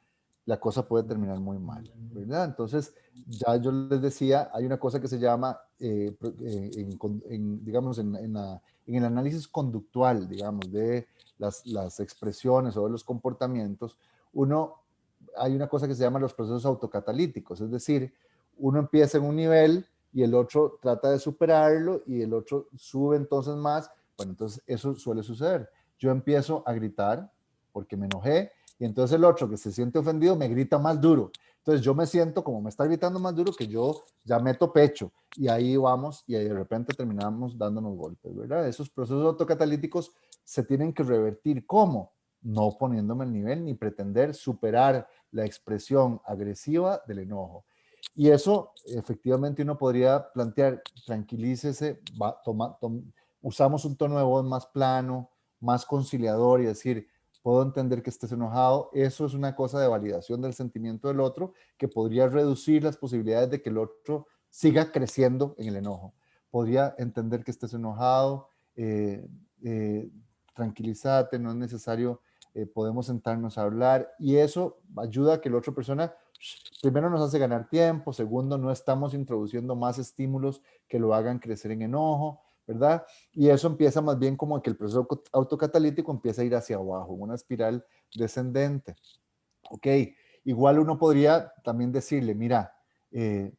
la cosa puede terminar muy mal, ¿verdad? Entonces, ya yo les decía, hay una cosa que se llama, digamos, en el análisis conductual, digamos, de las expresiones o de los comportamientos, hay una cosa que se llama los procesos autocatalíticos, es decir, uno empieza en un nivel y el otro trata de superarlo y el otro sube entonces más. Bueno, entonces eso suele suceder. Yo empiezo a gritar porque me enojé y entonces el otro que se siente ofendido me grita más duro. Entonces yo me siento como me está gritando más duro que yo ya meto pecho y ahí vamos y de repente terminamos dándonos golpes, ¿verdad? Esos procesos autocatalíticos se tienen que revertir. ¿Cómo? No poniéndome el nivel ni pretender superar la expresión agresiva del enojo. Y eso efectivamente uno podría plantear, tranquilícese, usamos un tono de voz más plano, más conciliador y decir, puedo entender que estés enojado, eso es una cosa de validación del sentimiento del otro que podría reducir las posibilidades de que el otro siga creciendo en el enojo. Podría entender que estés enojado, tranquilízate, no es necesario, podemos sentarnos a hablar y eso ayuda a que la otra persona, primero nos hace ganar tiempo, segundo, no estamos introduciendo más estímulos que lo hagan crecer en enojo, ¿verdad? Y eso empieza más bien como que el proceso autocatalítico empieza a ir hacia abajo, una espiral descendente. Ok, igual uno podría también decirle, mira,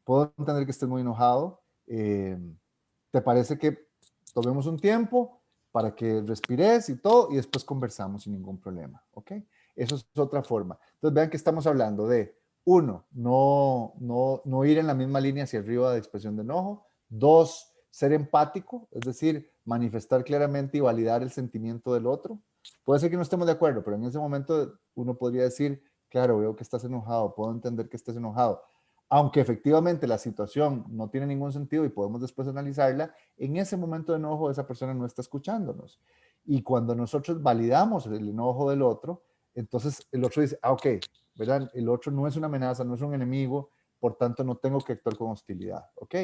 puedo entender que estés muy enojado. ¿Te parece que tomemos un tiempo para que respires y todo y después conversamos sin ningún problema? ¿Ok? Eso es otra forma. Entonces vean que estamos hablando de, uno, no ir en la misma línea hacia arriba de expresión de enojo. Dos, ser empático, es decir, manifestar claramente y validar el sentimiento del otro. Puede ser que no estemos de acuerdo, pero en ese momento uno podría decir, claro, veo que estás enojado, puedo entender que estés enojado. Aunque efectivamente la situación no tiene ningún sentido y podemos después analizarla, en ese momento de enojo esa persona no está escuchándonos. Y cuando nosotros validamos el enojo del otro, entonces el otro dice, ah, ok, ¿verdad? El otro no es una amenaza, no es un enemigo, por tanto no tengo que actuar con hostilidad, ¿ok?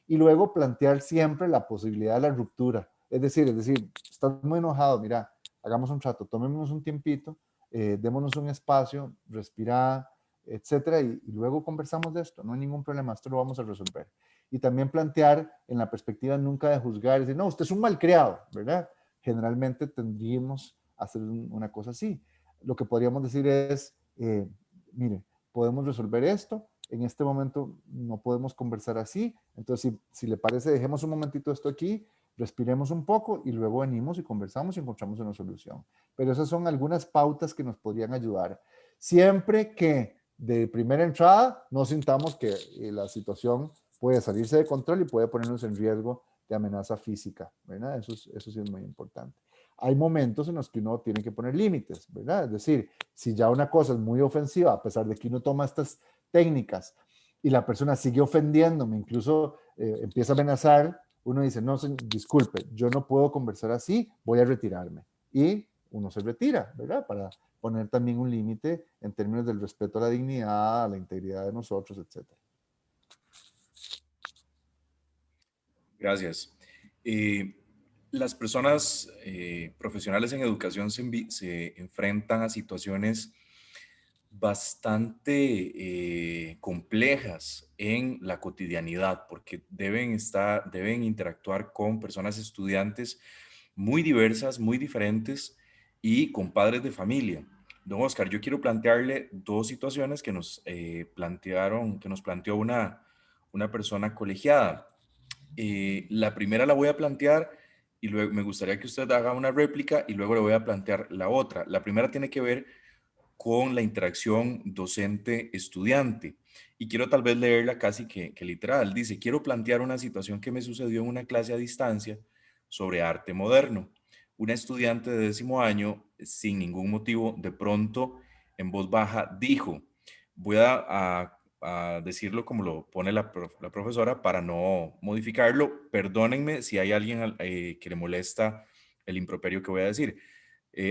Y luego plantear siempre la posibilidad de la ruptura. Es decir, estás muy enojado, mira, hagamos un trato, tomémonos un tiempito, démonos un espacio, respira, etcétera, y luego conversamos de esto, no hay ningún problema, esto lo vamos a resolver. Y también plantear en la perspectiva nunca de juzgar, decir, no, usted es un malcriado, ¿verdad? Generalmente tendríamos a hacer una cosa así. Lo que podríamos decir es, mire, podemos resolver esto, en este momento no podemos conversar así, entonces si le parece, dejemos un momentito esto aquí, respiremos un poco y luego venimos y conversamos y encontramos una solución. Pero esas son algunas pautas que nos podrían ayudar. Siempre que de primera entrada no sintamos que la situación puede salirse de control y puede ponernos en riesgo de amenaza física, ¿verdad? Eso sí es muy importante. Hay momentos en los que uno tiene que poner límites, ¿verdad? Es decir, si ya una cosa es muy ofensiva, a pesar de que uno toma estas técnicas y la persona sigue ofendiéndome, incluso empieza a amenazar, uno dice, no, disculpe, yo no puedo conversar así, voy a retirarme. Y uno se retira, ¿verdad? Para poner también un límite en términos del respeto a la dignidad, a la integridad de nosotros, etcétera. Gracias. Eh, las personas profesionales en educación se enfrentan a situaciones bastante complejas en la cotidianidad porque deben interactuar con personas estudiantes muy diversas, muy diferentes y con padres de familia. Don Oscar, yo quiero plantearle dos situaciones que nos planteó una persona colegiada. La primera la voy a plantear y luego me gustaría que usted haga una réplica y luego le voy a plantear la otra. La primera tiene que ver con la interacción docente-estudiante. Y quiero tal vez leerla casi que literal. Dice, quiero plantear una situación que me sucedió en una clase a distancia sobre arte moderno. Una estudiante de 10º año, sin ningún motivo, de pronto, en voz baja, dijo, voy a decirlo como lo pone la profesora para no modificarlo. Perdónenme si hay alguien que le molesta el improperio que voy a decir.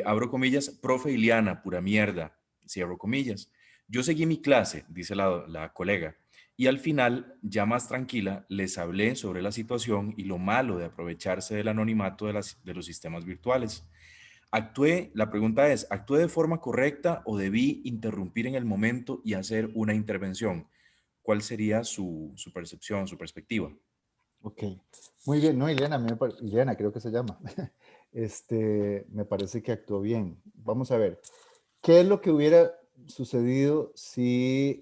Abro comillas, profe Iliana, pura mierda, cierro comillas. Yo seguí mi clase, dice la colega, y al final, ya más tranquila, les hablé sobre la situación y lo malo de aprovecharse del anonimato de los sistemas virtuales. La pregunta es, ¿actué de forma correcta o debí interrumpir en el momento y hacer una intervención? ¿Cuál sería su percepción, su perspectiva? Ok, muy bien, no, Ileana, Ileana creo que se llama. Me parece que actuó bien. Vamos a ver, ¿qué es lo que hubiera sucedido si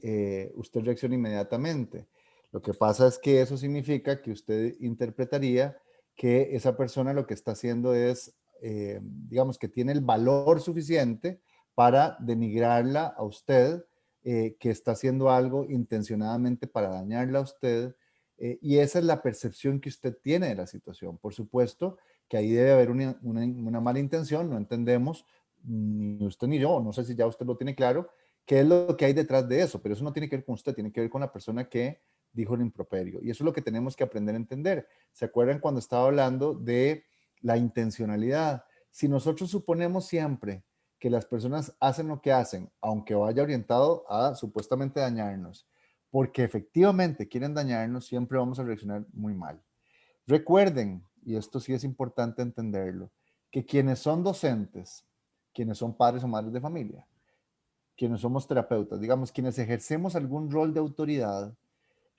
usted reacciona inmediatamente? Lo que pasa es que eso significa que usted interpretaría que esa persona lo que está haciendo es, digamos, que tiene el valor suficiente para denigrarla a usted, que está haciendo algo intencionadamente para dañarla a usted, y esa es la percepción que usted tiene de la situación. Por supuesto que ahí debe haber una mala intención, no entendemos, ni usted ni yo, no sé si ya usted lo tiene claro, qué es lo que hay detrás de eso, pero eso no tiene que ver con usted, tiene que ver con la persona que dijo el improperio. Y eso es lo que tenemos que aprender a entender. ¿Se acuerdan cuando estaba hablando de la intencionalidad? Si nosotros suponemos siempre que las personas hacen lo que hacen, aunque vaya orientado a supuestamente dañarnos, porque efectivamente quieren dañarnos, siempre vamos a reaccionar muy mal. Recuerden, y esto sí es importante entenderlo, que quienes son docentes, quienes son padres o madres de familia, quienes somos terapeutas, digamos, quienes ejercemos algún rol de autoridad,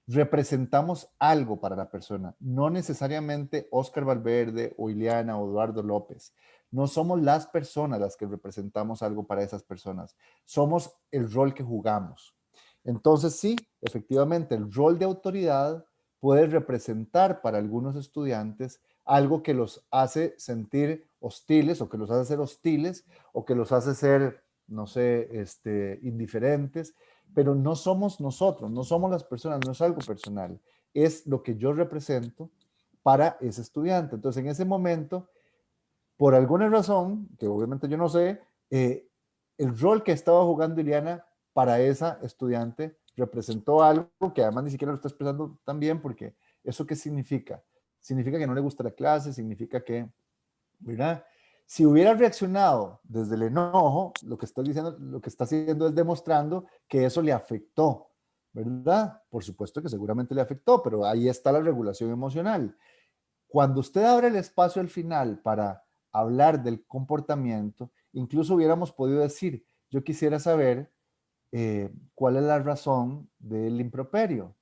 representamos algo para la persona, no necesariamente Oscar Valverde o Ileana o Eduardo López. No somos las personas las que representamos algo para esas personas, somos el rol que jugamos. Entonces sí, efectivamente, el rol de autoridad puede representar para algunos estudiantes algo que los hace sentir hostiles o que los hace ser hostiles o que los hace ser, no sé, indiferentes, pero no somos nosotros, no somos las personas, no es algo personal, es lo que yo represento para ese estudiante. Entonces, en ese momento, por alguna razón, que obviamente yo no sé, el rol que estaba jugando Iliana para esa estudiante representó algo que además ni siquiera lo está expresando tan bien, porque ¿eso qué significa? Significa que no le gusta la clase, significa que, ¿verdad? Si hubiera reaccionado desde el enojo, lo que está diciendo, lo que está haciendo es demostrando que eso le afectó, ¿verdad? Por supuesto que seguramente le afectó, pero ahí está la regulación emocional. Cuando usted abre el espacio al final para hablar del comportamiento, incluso hubiéramos podido decir, yo quisiera saber cuál es la razón del improperio.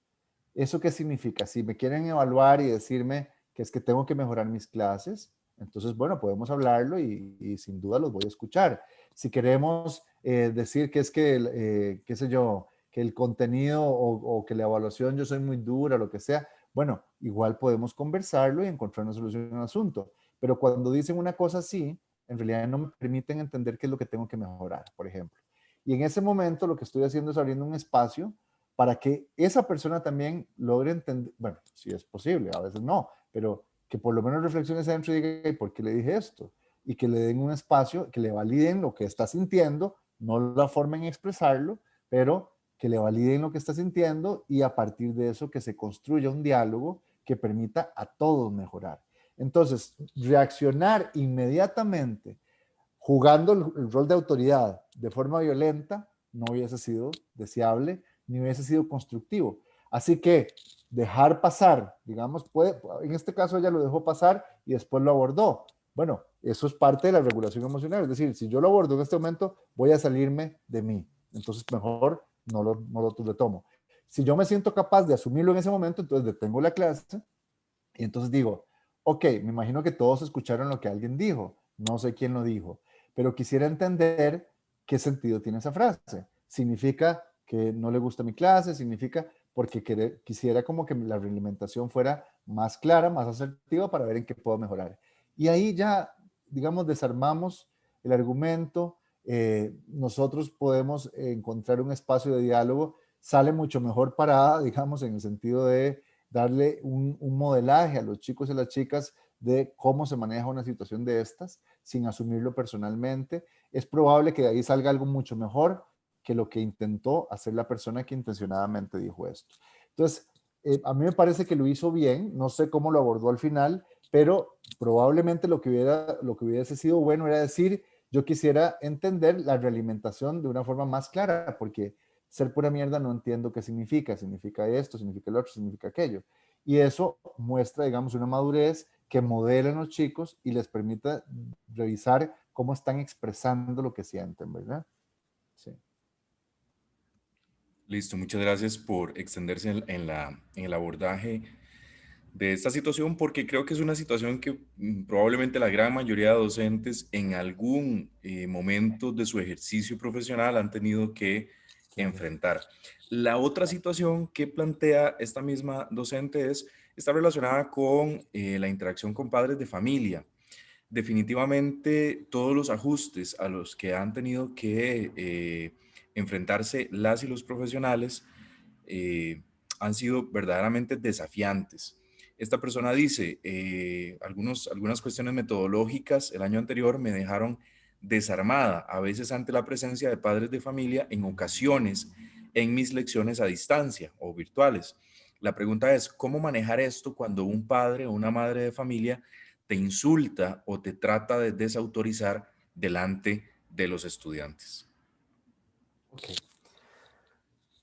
¿Eso qué significa? Si me quieren evaluar y decirme que es que tengo que mejorar mis clases, entonces, bueno, podemos hablarlo y sin duda los voy a escuchar. Si queremos decir que es que, qué sé yo, que el contenido o que la evaluación yo soy muy dura, lo que sea, bueno, igual podemos conversarlo y encontrar una solución al asunto. Pero cuando dicen una cosa así, en realidad no me permiten entender qué es lo que tengo que mejorar, por ejemplo. Y en ese momento lo que estoy haciendo es abriendo un espacio para que esa persona también logre entender, bueno, si es posible, a veces no, pero que por lo menos reflexione adentro y diga, ¿y por qué le dije esto? Y que le den un espacio, que le validen lo que está sintiendo, no la forma en expresarlo, pero que le validen lo que está sintiendo y a partir de eso que se construya un diálogo que permita a todos mejorar. Entonces, reaccionar inmediatamente jugando el rol de autoridad de forma violenta no hubiese sido deseable ni hubiese sido constructivo. Así que dejar pasar, digamos, puede, en este caso ella lo dejó pasar y después lo abordó. Bueno, eso es parte de la regulación emocional. Es decir, si yo lo abordo en este momento, voy a salirme de mí. Entonces, mejor no lo retomo. Si yo me siento capaz de asumirlo en ese momento, entonces detengo la clase y entonces digo, ok, me imagino que todos escucharon lo que alguien dijo. No sé quién lo dijo, pero quisiera entender qué sentido tiene esa frase. ¿Significa que no le gusta mi clase? ¿Significa porque quisiera como que la realimentación fuera más clara, más asertiva para ver en qué puedo mejorar? Y ahí ya, digamos, desarmamos el argumento. Nosotros podemos encontrar un espacio de diálogo. Sale mucho mejor parada, digamos, en el sentido de darle un modelaje a los chicos y a las chicas de cómo se maneja una situación de estas sin asumirlo personalmente. Es probable que de ahí salga algo mucho mejor que lo que intentó hacer la persona que intencionadamente dijo esto. Entonces, a mí me parece que lo hizo bien, no sé cómo lo abordó al final, pero probablemente lo que hubiese sido bueno era decir, yo quisiera entender la realimentación de una forma más clara, porque ser pura mierda no entiendo qué significa. Significa esto, significa el otro, significa aquello. Y eso muestra, digamos, una madurez que modela en los chicos y les permita revisar cómo están expresando lo que sienten, ¿verdad? Sí. Listo, muchas gracias por extenderse en el abordaje de esta situación, porque creo que es una situación que probablemente la gran mayoría de docentes en algún momento de su ejercicio profesional han tenido que Claro. enfrentar. La otra situación que plantea esta misma docente está relacionada con la interacción con padres de familia. Definitivamente todos los ajustes a los que han tenido que enfrentarse las y los profesionales han sido verdaderamente desafiantes. Esta persona dice, algunas cuestiones metodológicas el año anterior me dejaron desarmada, a veces ante la presencia de padres de familia, en ocasiones en mis lecciones a distancia o virtuales. La pregunta es, ¿cómo manejar esto cuando un padre o una madre de familia te insulta o te trata de desautorizar delante de los estudiantes? Ok.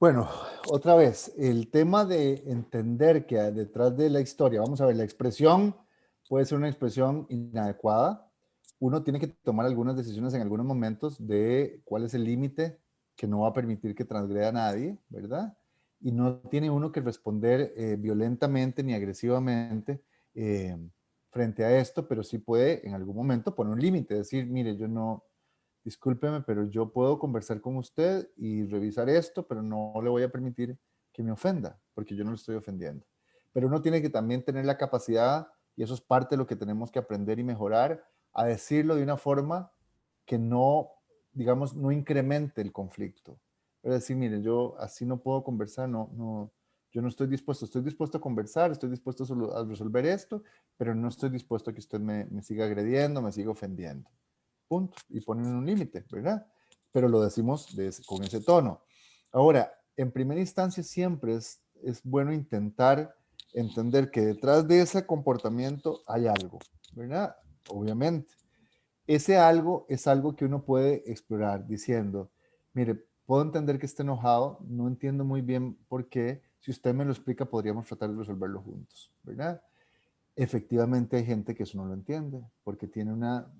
Bueno, otra vez, el tema de entender que detrás de la historia, vamos a ver, la expresión puede ser una expresión inadecuada. Uno tiene que tomar algunas decisiones en algunos momentos de cuál es el límite que no va a permitir que transgreda a nadie, ¿verdad? Y no tiene uno que responder violentamente ni agresivamente eh, frente a esto, pero sí puede en algún momento poner un límite, decir, mire, yo no, discúlpeme, pero yo puedo conversar con usted y revisar esto, pero no le voy a permitir que me ofenda, porque yo no le estoy ofendiendo. Pero uno tiene que también tener la capacidad, y eso es parte de lo que tenemos que aprender y mejorar, a decirlo de una forma que no, digamos, no incremente el conflicto. Es decir, mire, yo así no puedo conversar, yo no estoy dispuesto a conversar, estoy dispuesto a resolver esto, pero no estoy dispuesto a que usted me siga agrediendo, me siga ofendiendo. Punto. Y ponen un límite, ¿verdad? Pero lo decimos con ese tono. Ahora, en primera instancia siempre es bueno intentar entender que detrás de ese comportamiento hay algo, ¿verdad? Obviamente. Ese algo es algo que uno puede explorar diciendo, mire, puedo entender que esté enojado, no entiendo muy bien por qué, si usted me lo explica podríamos tratar de resolverlo juntos, ¿verdad? Efectivamente hay gente que eso no lo entiende, porque tiene una,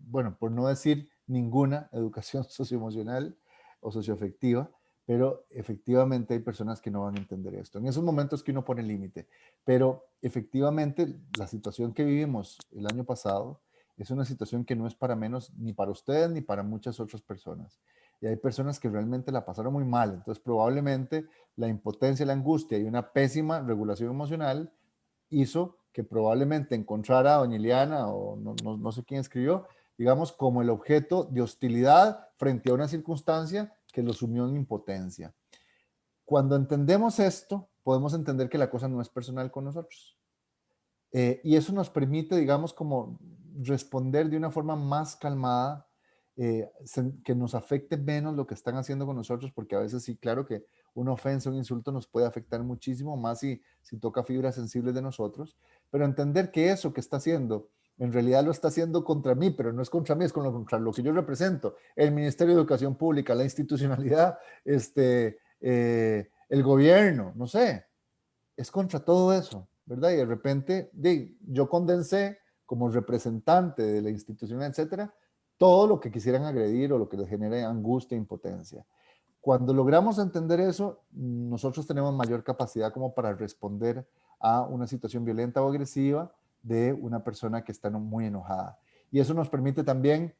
bueno, por no decir ninguna educación socioemocional o socioafectiva, pero efectivamente hay personas que no van a entender esto. En esos momentos que uno pone límite, pero efectivamente la situación que vivimos el año pasado es una situación que no es para menos ni para ustedes ni para muchas otras personas. Y hay personas que realmente la pasaron muy mal, entonces probablemente la impotencia, la angustia y una pésima regulación emocional hizo que probablemente encontrara a doña Iliana o no sé quién escribió, digamos, como el objeto de hostilidad frente a una circunstancia que lo sumió en impotencia. Cuando entendemos esto, podemos entender que la cosa no es personal con nosotros. Y eso nos permite, digamos, como responder de una forma más calmada, que nos afecte menos lo que están haciendo con nosotros, porque a veces sí, claro que una ofensa, un insulto nos puede afectar muchísimo, más si toca fibras sensibles de nosotros, pero entender que eso que está haciendo, en realidad lo está haciendo contra mí, pero no es contra mí, es contra lo que yo represento, el Ministerio de Educación Pública, la institucionalidad, el gobierno, no sé, es contra todo eso, ¿verdad? Y de repente, yo condensé como representante de la institución, etcétera, todo lo que quisieran agredir o lo que les genere angustia e impotencia. Cuando logramos entender eso, nosotros tenemos mayor capacidad como para responder a una situación violenta o agresiva de una persona que está muy enojada. Y eso nos permite también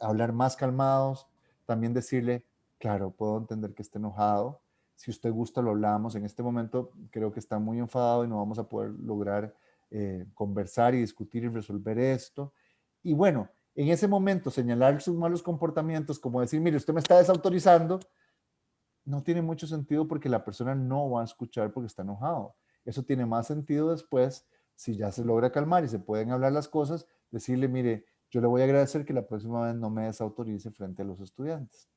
hablar más calmados, también decirle, claro, puedo entender que esté enojado, si usted gusta lo hablamos, en este momento creo que está muy enfadado y no vamos a poder lograr conversar y discutir y resolver esto. Y bueno, en ese momento señalar sus malos comportamientos, como decir, mire, usted me está desautorizando, no tiene mucho sentido porque la persona no va a escuchar porque está enojado. Eso tiene más sentido después, si ya se logra calmar y se pueden hablar las cosas, decirle, mire, yo le voy a agradecer que la próxima vez no me desautorice frente a los estudiantes.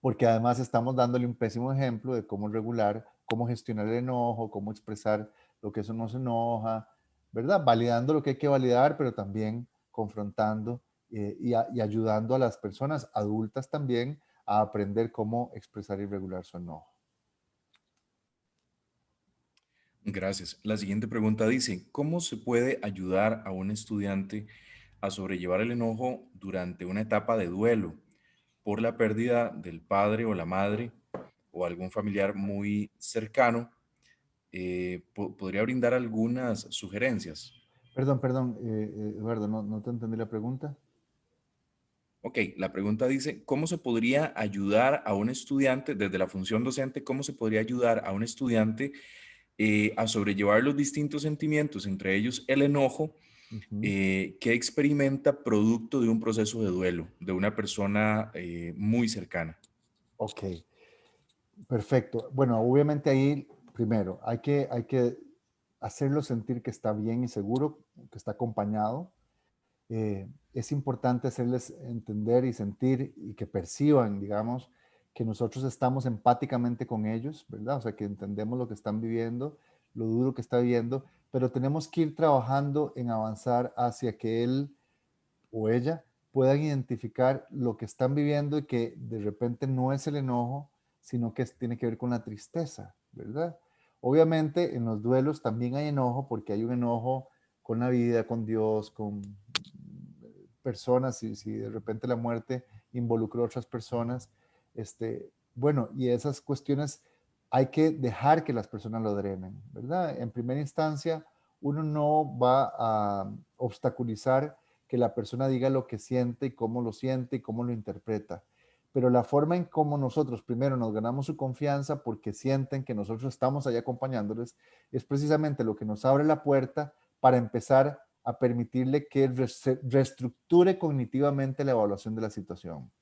Porque además estamos dándole un pésimo ejemplo de cómo regular, cómo gestionar el enojo, cómo expresar lo que eso no se enoja, ¿verdad? Validando lo que hay que validar, pero también confrontando y ayudando a las personas adultas también a aprender cómo expresar y regular su enojo. Gracias. La siguiente pregunta dice, ¿cómo se puede ayudar a un estudiante a sobrellevar el enojo durante una etapa de duelo por la pérdida del padre o la madre o algún familiar muy cercano? ¿Podría brindar algunas sugerencias? Perdón, Eduardo, no te entendí la pregunta. Ok, la pregunta dice, ¿cómo se podría ayudar a un estudiante desde la función docente? ¿Cómo se podría ayudar a un estudiante a sobrellevar los distintos sentimientos, entre ellos el enojo, Ujú. que experimenta producto de un proceso de duelo de una persona muy cercana? Ok, perfecto. Bueno, obviamente ahí, primero, hay que hacerlo sentir que está bien y seguro, que está acompañado. Es importante hacerles entender y sentir y que perciban, digamos, que nosotros estamos empáticamente con ellos, ¿verdad? O sea, que entendemos lo que están viviendo, lo duro que está viviendo, pero tenemos que ir trabajando en avanzar hacia que él o ella puedan identificar lo que están viviendo y que de repente no es el enojo, sino que tiene que ver con la tristeza, ¿verdad? Obviamente en los duelos también hay enojo porque hay un enojo con la vida, con Dios, con personas, y si de repente la muerte involucró a otras personas, bueno, y esas cuestiones hay que dejar que las personas lo drenen, ¿verdad? En primera instancia, uno no va a obstaculizar que la persona diga lo que siente y cómo lo siente y cómo lo interpreta. Pero la forma en cómo nosotros primero nos ganamos su confianza porque sienten que nosotros estamos ahí acompañándoles es precisamente lo que nos abre la puerta para empezar a permitirle que reestructure cognitivamente la evaluación de la situación.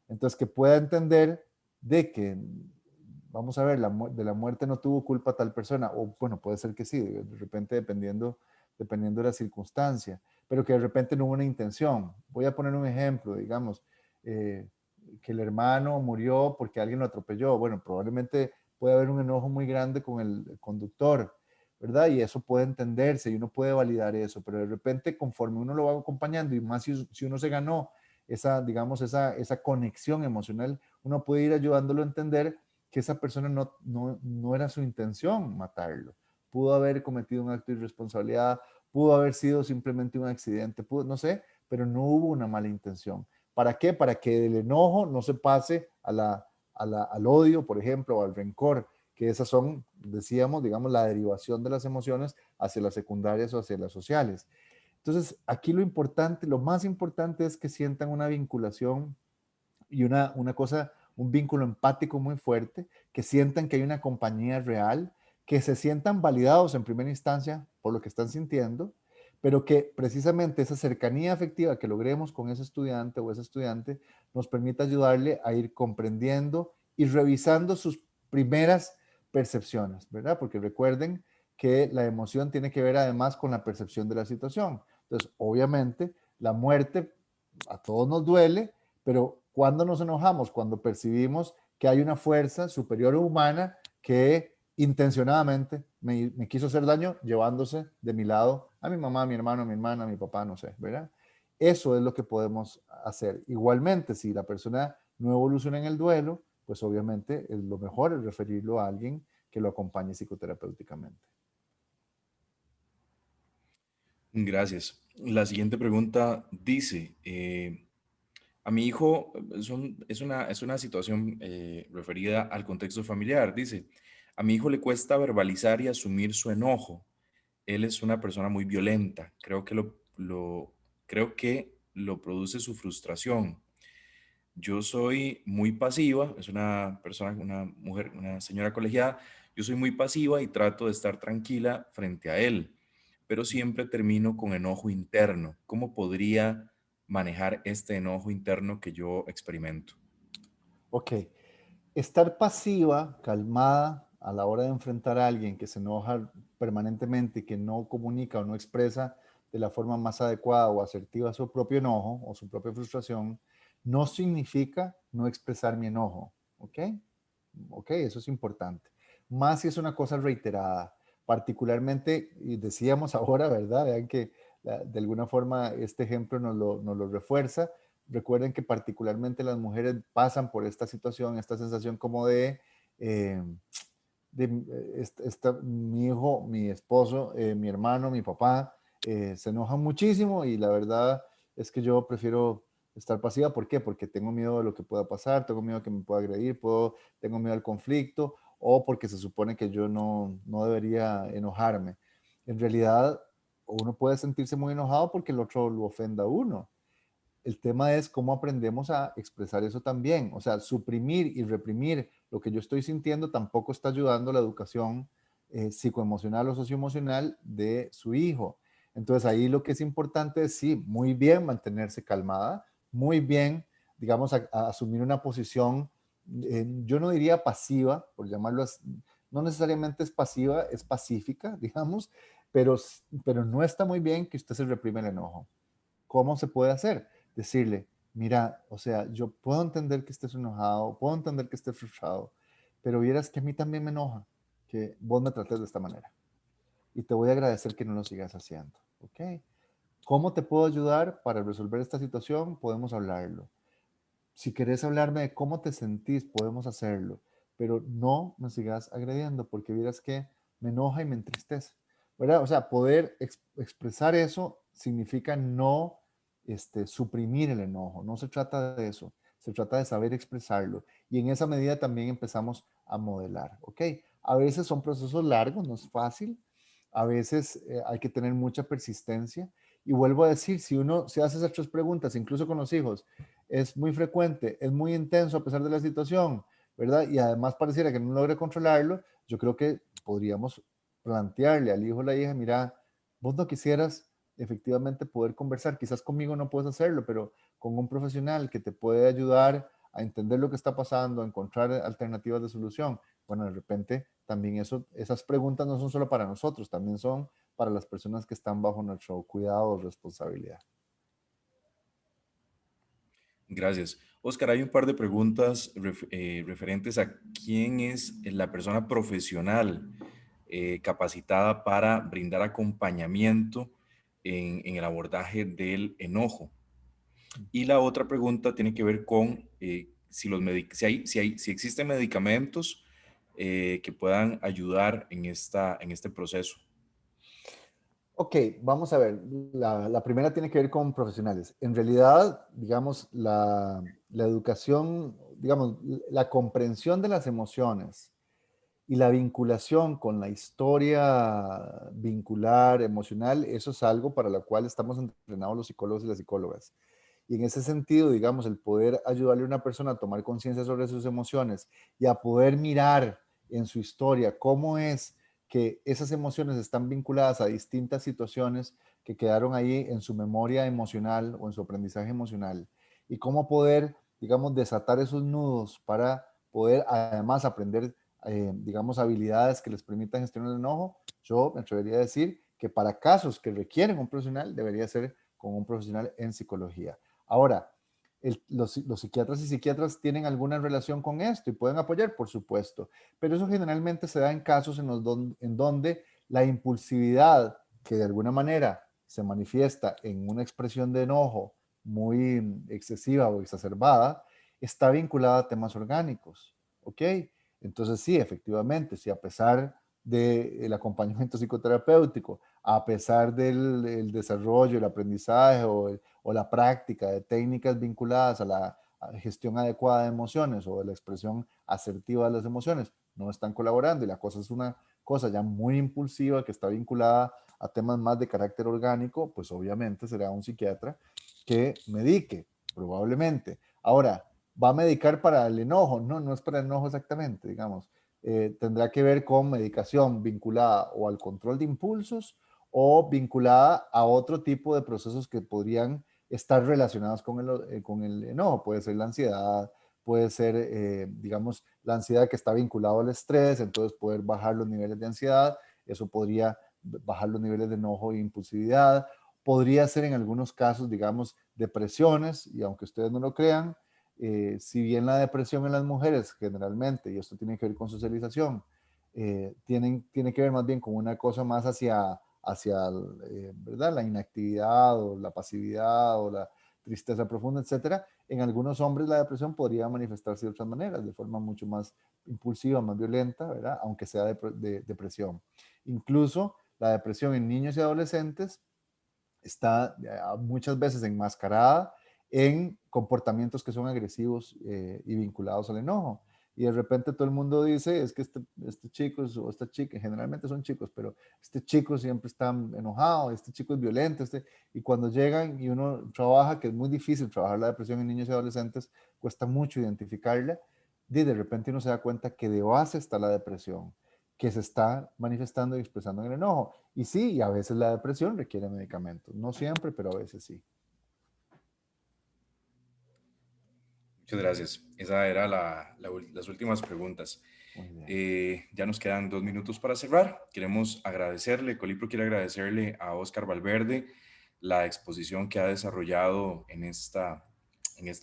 Entonces, que pueda entender de que, vamos a ver, de la muerte no tuvo culpa tal persona, o bueno, puede ser que sí, de repente dependiendo de la circunstancia, pero que de repente no hubo una intención. Voy a poner un ejemplo, digamos, eh, que el hermano murió porque alguien lo atropelló. Bueno, probablemente puede haber un enojo muy grande con el conductor, ¿verdad? Y eso puede entenderse y uno puede validar eso, pero de repente conforme uno lo va acompañando y más si uno se ganó esa, digamos, esa conexión emocional, uno puede ir ayudándolo a entender que esa persona no era su intención matarlo. Pudo haber cometido un acto de irresponsabilidad, pudo haber sido simplemente un accidente, no sé, pero no hubo una mala intención. ¿Para qué? Para que el enojo no se pase al odio, por ejemplo, o al rencor, que esas son, decíamos, digamos, la derivación de las emociones hacia las secundarias o hacia las sociales. Entonces, aquí lo importante, lo más importante es que sientan una vinculación y una cosa, un vínculo empático muy fuerte, que sientan que hay una compañía real, que se sientan validados en primera instancia por lo que están sintiendo, pero que precisamente esa cercanía afectiva que logremos con ese estudiante o ese estudiante nos permita ayudarle a ir comprendiendo y revisando sus primeras percepciones, ¿verdad? Porque recuerden que la emoción tiene que ver además con la percepción de la situación. Entonces, obviamente, la muerte a todos nos duele, pero cuando nos enojamos, cuando percibimos que hay una fuerza superior humana que intencionadamente me quiso hacer daño llevándose de mi lado a mi mamá, a mi hermano, a mi hermana, a mi papá, no sé, ¿verdad? Eso es lo que podemos hacer. Igualmente, si la persona no evoluciona en el duelo, pues obviamente lo mejor es referirlo a alguien que lo acompañe psicoterapéuticamente. Gracias. La siguiente pregunta dice, a mi hijo, es una situación referida al contexto familiar. Dice, a mi hijo le cuesta verbalizar y asumir su enojo. Él es una persona muy violenta. Creo que lo produce su frustración. Yo soy muy pasiva, es una persona, una mujer, una señora colegiada. Yo soy muy pasiva y trato de estar tranquila frente a él, pero siempre termino con enojo interno. ¿Cómo podría manejar este enojo interno que yo experimento? Ok, estar pasiva, calmada a la hora de enfrentar a alguien que se enoja permanentemente y que no comunica o no expresa de la forma más adecuada o asertiva su propio enojo o su propia frustración, no significa no expresar mi enojo, ¿ok? Ok, eso es importante. Más si es una cosa reiterada, particularmente, y decíamos ahora, ¿verdad? Vean que de alguna forma este ejemplo nos lo refuerza. Recuerden que particularmente las mujeres pasan por esta situación, esta sensación como eh, mi hijo, mi esposo, mi hermano, mi papá, se enojan muchísimo y la verdad es que yo prefiero estar pasiva. ¿Por qué? Porque tengo miedo de lo que pueda pasar, tengo miedo de que me pueda agredir, tengo miedo al conflicto o porque se supone que yo no debería enojarme. En realidad, uno puede sentirse muy enojado porque el otro lo ofenda a uno. El tema es cómo aprendemos a expresar eso también. O sea, suprimir y reprimir lo que yo estoy sintiendo tampoco está ayudando a la educación psicoemocional o socioemocional de su hijo. Entonces ahí lo que es importante es, sí, muy bien mantenerse calmada, muy bien, digamos, a asumir una posición, yo no diría pasiva, por llamarlo así, no necesariamente es pasiva, es pacífica, digamos, pero no está muy bien que usted se reprime el enojo. ¿Cómo se puede hacer? Decirle, mira, o sea, yo puedo entender que estés enojado, puedo entender que estés frustrado, pero vieras que a mí también me enoja que vos me trates de esta manera. Y te voy a agradecer que no lo sigas haciendo. ¿Ok? ¿Cómo te puedo ayudar para resolver esta situación? Podemos hablarlo. Si querés hablarme de cómo te sentís, podemos hacerlo, pero no me sigas agrediendo porque vieras que me enoja y me entristece, ¿verdad? O sea, poder expresar eso significa no suprimir el enojo, no se trata de eso, se trata de saber expresarlo y en esa medida también empezamos a modelar, ¿ok? A veces son procesos largos, no es fácil, a veces hay que tener mucha persistencia Y vuelvo a decir, si uno se hace esas tres preguntas, incluso con los hijos, es muy frecuente, es muy intenso a pesar de la situación, ¿verdad? Y además pareciera que no logre controlarlo, yo creo que podríamos plantearle al hijo o la hija, mira, vos no quisieras efectivamente poder conversar, quizás conmigo no puedes hacerlo, pero con un profesional que te puede ayudar a entender lo que está pasando, a encontrar alternativas de solución. Bueno, de repente también esas preguntas no son solo para nosotros, también son para las personas que están bajo nuestro cuidado o responsabilidad. Gracias. Oscar, hay un par de preguntas referentes a quién es la persona profesional capacitada para brindar acompañamiento en el abordaje del enojo. Y la otra pregunta tiene que ver con si existen medicamentos que puedan ayudar en este proceso. Ok, vamos a ver. La primera tiene que ver con profesionales. En realidad, digamos, la educación, digamos, la comprensión de las emociones y la vinculación con la historia vincular, emocional, eso es algo para lo cual estamos entrenados los psicólogos y las psicólogas. Y en ese sentido, digamos, el poder ayudarle a una persona a tomar conciencia sobre sus emociones y a poder mirar en su historia cómo es que esas emociones están vinculadas a distintas situaciones que quedaron ahí en su memoria emocional o en su aprendizaje emocional y cómo poder, digamos, desatar esos nudos para poder además aprender, digamos, habilidades que les permitan gestionar el enojo. Yo me atrevería a decir que para casos que requieren un profesional debería ser con un profesional en psicología. Ahora, los psiquiatras y psiquiatras tienen alguna relación con esto y pueden apoyar, por supuesto, pero eso generalmente se da en casos en donde la impulsividad, que de alguna manera se manifiesta en una expresión de enojo muy excesiva o exacerbada, está vinculada a temas orgánicos, ¿ok? Entonces sí, efectivamente, si a pesar del acompañamiento psicoterapéutico, a pesar del desarrollo, el aprendizaje o la práctica de técnicas vinculadas a la gestión adecuada de emociones o de la expresión asertiva de las emociones, no están colaborando y la cosa es una cosa ya muy impulsiva que está vinculada a temas más de carácter orgánico, pues obviamente será un psiquiatra que medique, probablemente. Ahora, ¿va a medicar para el enojo? No, no es para el enojo exactamente, digamos. Tendrá que ver con medicación vinculada o al control de impulsos o vinculada a otro tipo de procesos que podrían estar relacionados con el enojo. Puede ser la ansiedad, puede ser, digamos, la ansiedad que está vinculada al estrés, entonces poder bajar los niveles de ansiedad, eso podría bajar los niveles de enojo e impulsividad. Podría ser en algunos casos, digamos, depresiones, y aunque ustedes no lo crean, si bien la depresión en las mujeres generalmente, y esto tiene que ver con socialización, tiene que ver más bien con una cosa más hacia ¿verdad? La inactividad o la pasividad o la tristeza profunda, etcétera. En algunos hombres la depresión podría manifestarse de otras maneras, de forma mucho más impulsiva, más violenta, ¿verdad? Aunque sea de depresión. Incluso la depresión en niños y adolescentes está muchas veces enmascarada en comportamientos que son agresivos y vinculados al enojo. Y de repente todo el mundo dice, es que este chico o esta chica, generalmente son chicos, pero este chico siempre está enojado, este chico es violento, y cuando llegan y uno trabaja, que es muy difícil trabajar la depresión en niños y adolescentes, cuesta mucho identificarla, de repente uno se da cuenta que de base está la depresión, que se está manifestando y expresando en el enojo. Y sí, y a veces la depresión requiere medicamentos. No siempre, pero a veces sí. Muchas gracias. Esa era las últimas preguntas. Muy bien. Ya nos quedan 2 minutos para cerrar. Queremos agradecerle, Colipro quiere agradecerle a Oscar Valverde la exposición que ha desarrollado en esta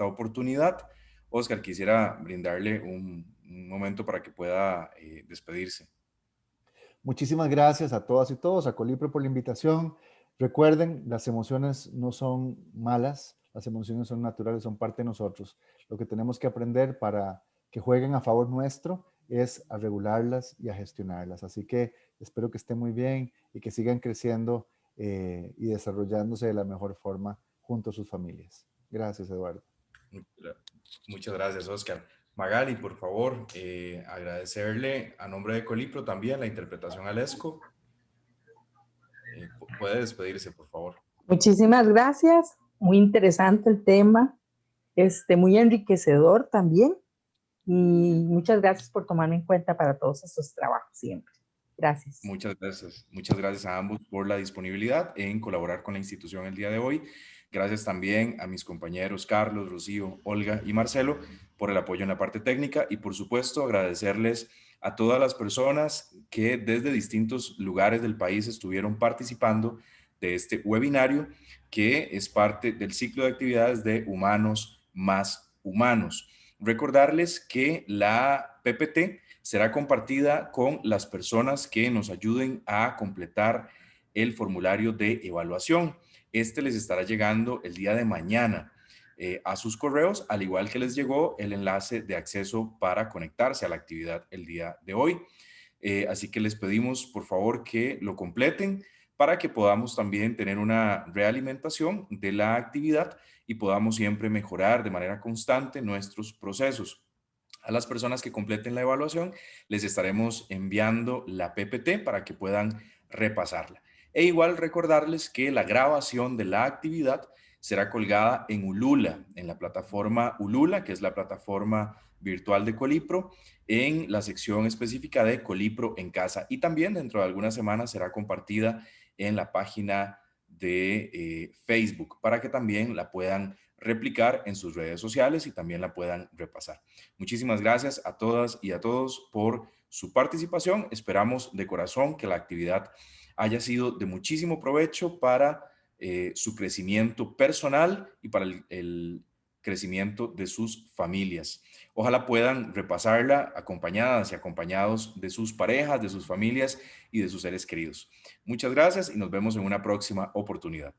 oportunidad. Oscar, quisiera brindarle un momento para que pueda despedirse. Muchísimas gracias a todas y todos, a Colipro por la invitación. Recuerden, las emociones no son malas, las emociones son naturales, son parte de nosotros. Lo que tenemos que aprender para que jueguen a favor nuestro es a regularlas y a gestionarlas. Así que espero que estén muy bien y que sigan creciendo y desarrollándose de la mejor forma junto a sus familias. Gracias, Eduardo. Muchas gracias, Oscar. Magali, por favor, agradecerle a nombre de Colipro también la interpretación al ESCO. Puede despedirse, por favor. Muchísimas gracias, muy interesante el tema, muy enriquecedor también, y muchas gracias por tomarme en cuenta para todos estos trabajos siempre. Gracias. Muchas gracias. Muchas gracias a ambos por la disponibilidad en colaborar con la institución el día de hoy. Gracias también a mis compañeros Carlos, Rocío, Olga y Marcelo por el apoyo en la parte técnica y por supuesto agradecerles a todas las personas que desde distintos lugares del país estuvieron participando de este webinario que es parte del ciclo de actividades de Humanos más Humanos. Recordarles que la PPT será compartida con las personas que nos ayuden a completar el formulario de evaluación. Este les estará llegando el día de mañana a sus correos, al igual que les llegó el enlace de acceso para conectarse a la actividad el día de hoy. Así que les pedimos, por favor, que lo completen para que podamos también tener una realimentación de la actividad y podamos siempre mejorar de manera constante nuestros procesos. A las personas que completen la evaluación les estaremos enviando la PPT para que puedan repasarla. E igual recordarles que la grabación de la actividad será colgada en Ulula, en la plataforma Ulula, que es la plataforma virtual de Colipro, en la sección específica de Colipro en casa. Y también dentro de algunas semanas será compartida en la página de Facebook para que también la puedan replicar en sus redes sociales y también la puedan repasar. Muchísimas gracias a todas y a todos por su participación. Esperamos de corazón que la actividad haya sido de muchísimo provecho para su crecimiento personal y para el crecimiento de sus familias. Ojalá puedan repasarla acompañadas y acompañados de sus parejas, de sus familias y de sus seres queridos. Muchas gracias y nos vemos en una próxima oportunidad.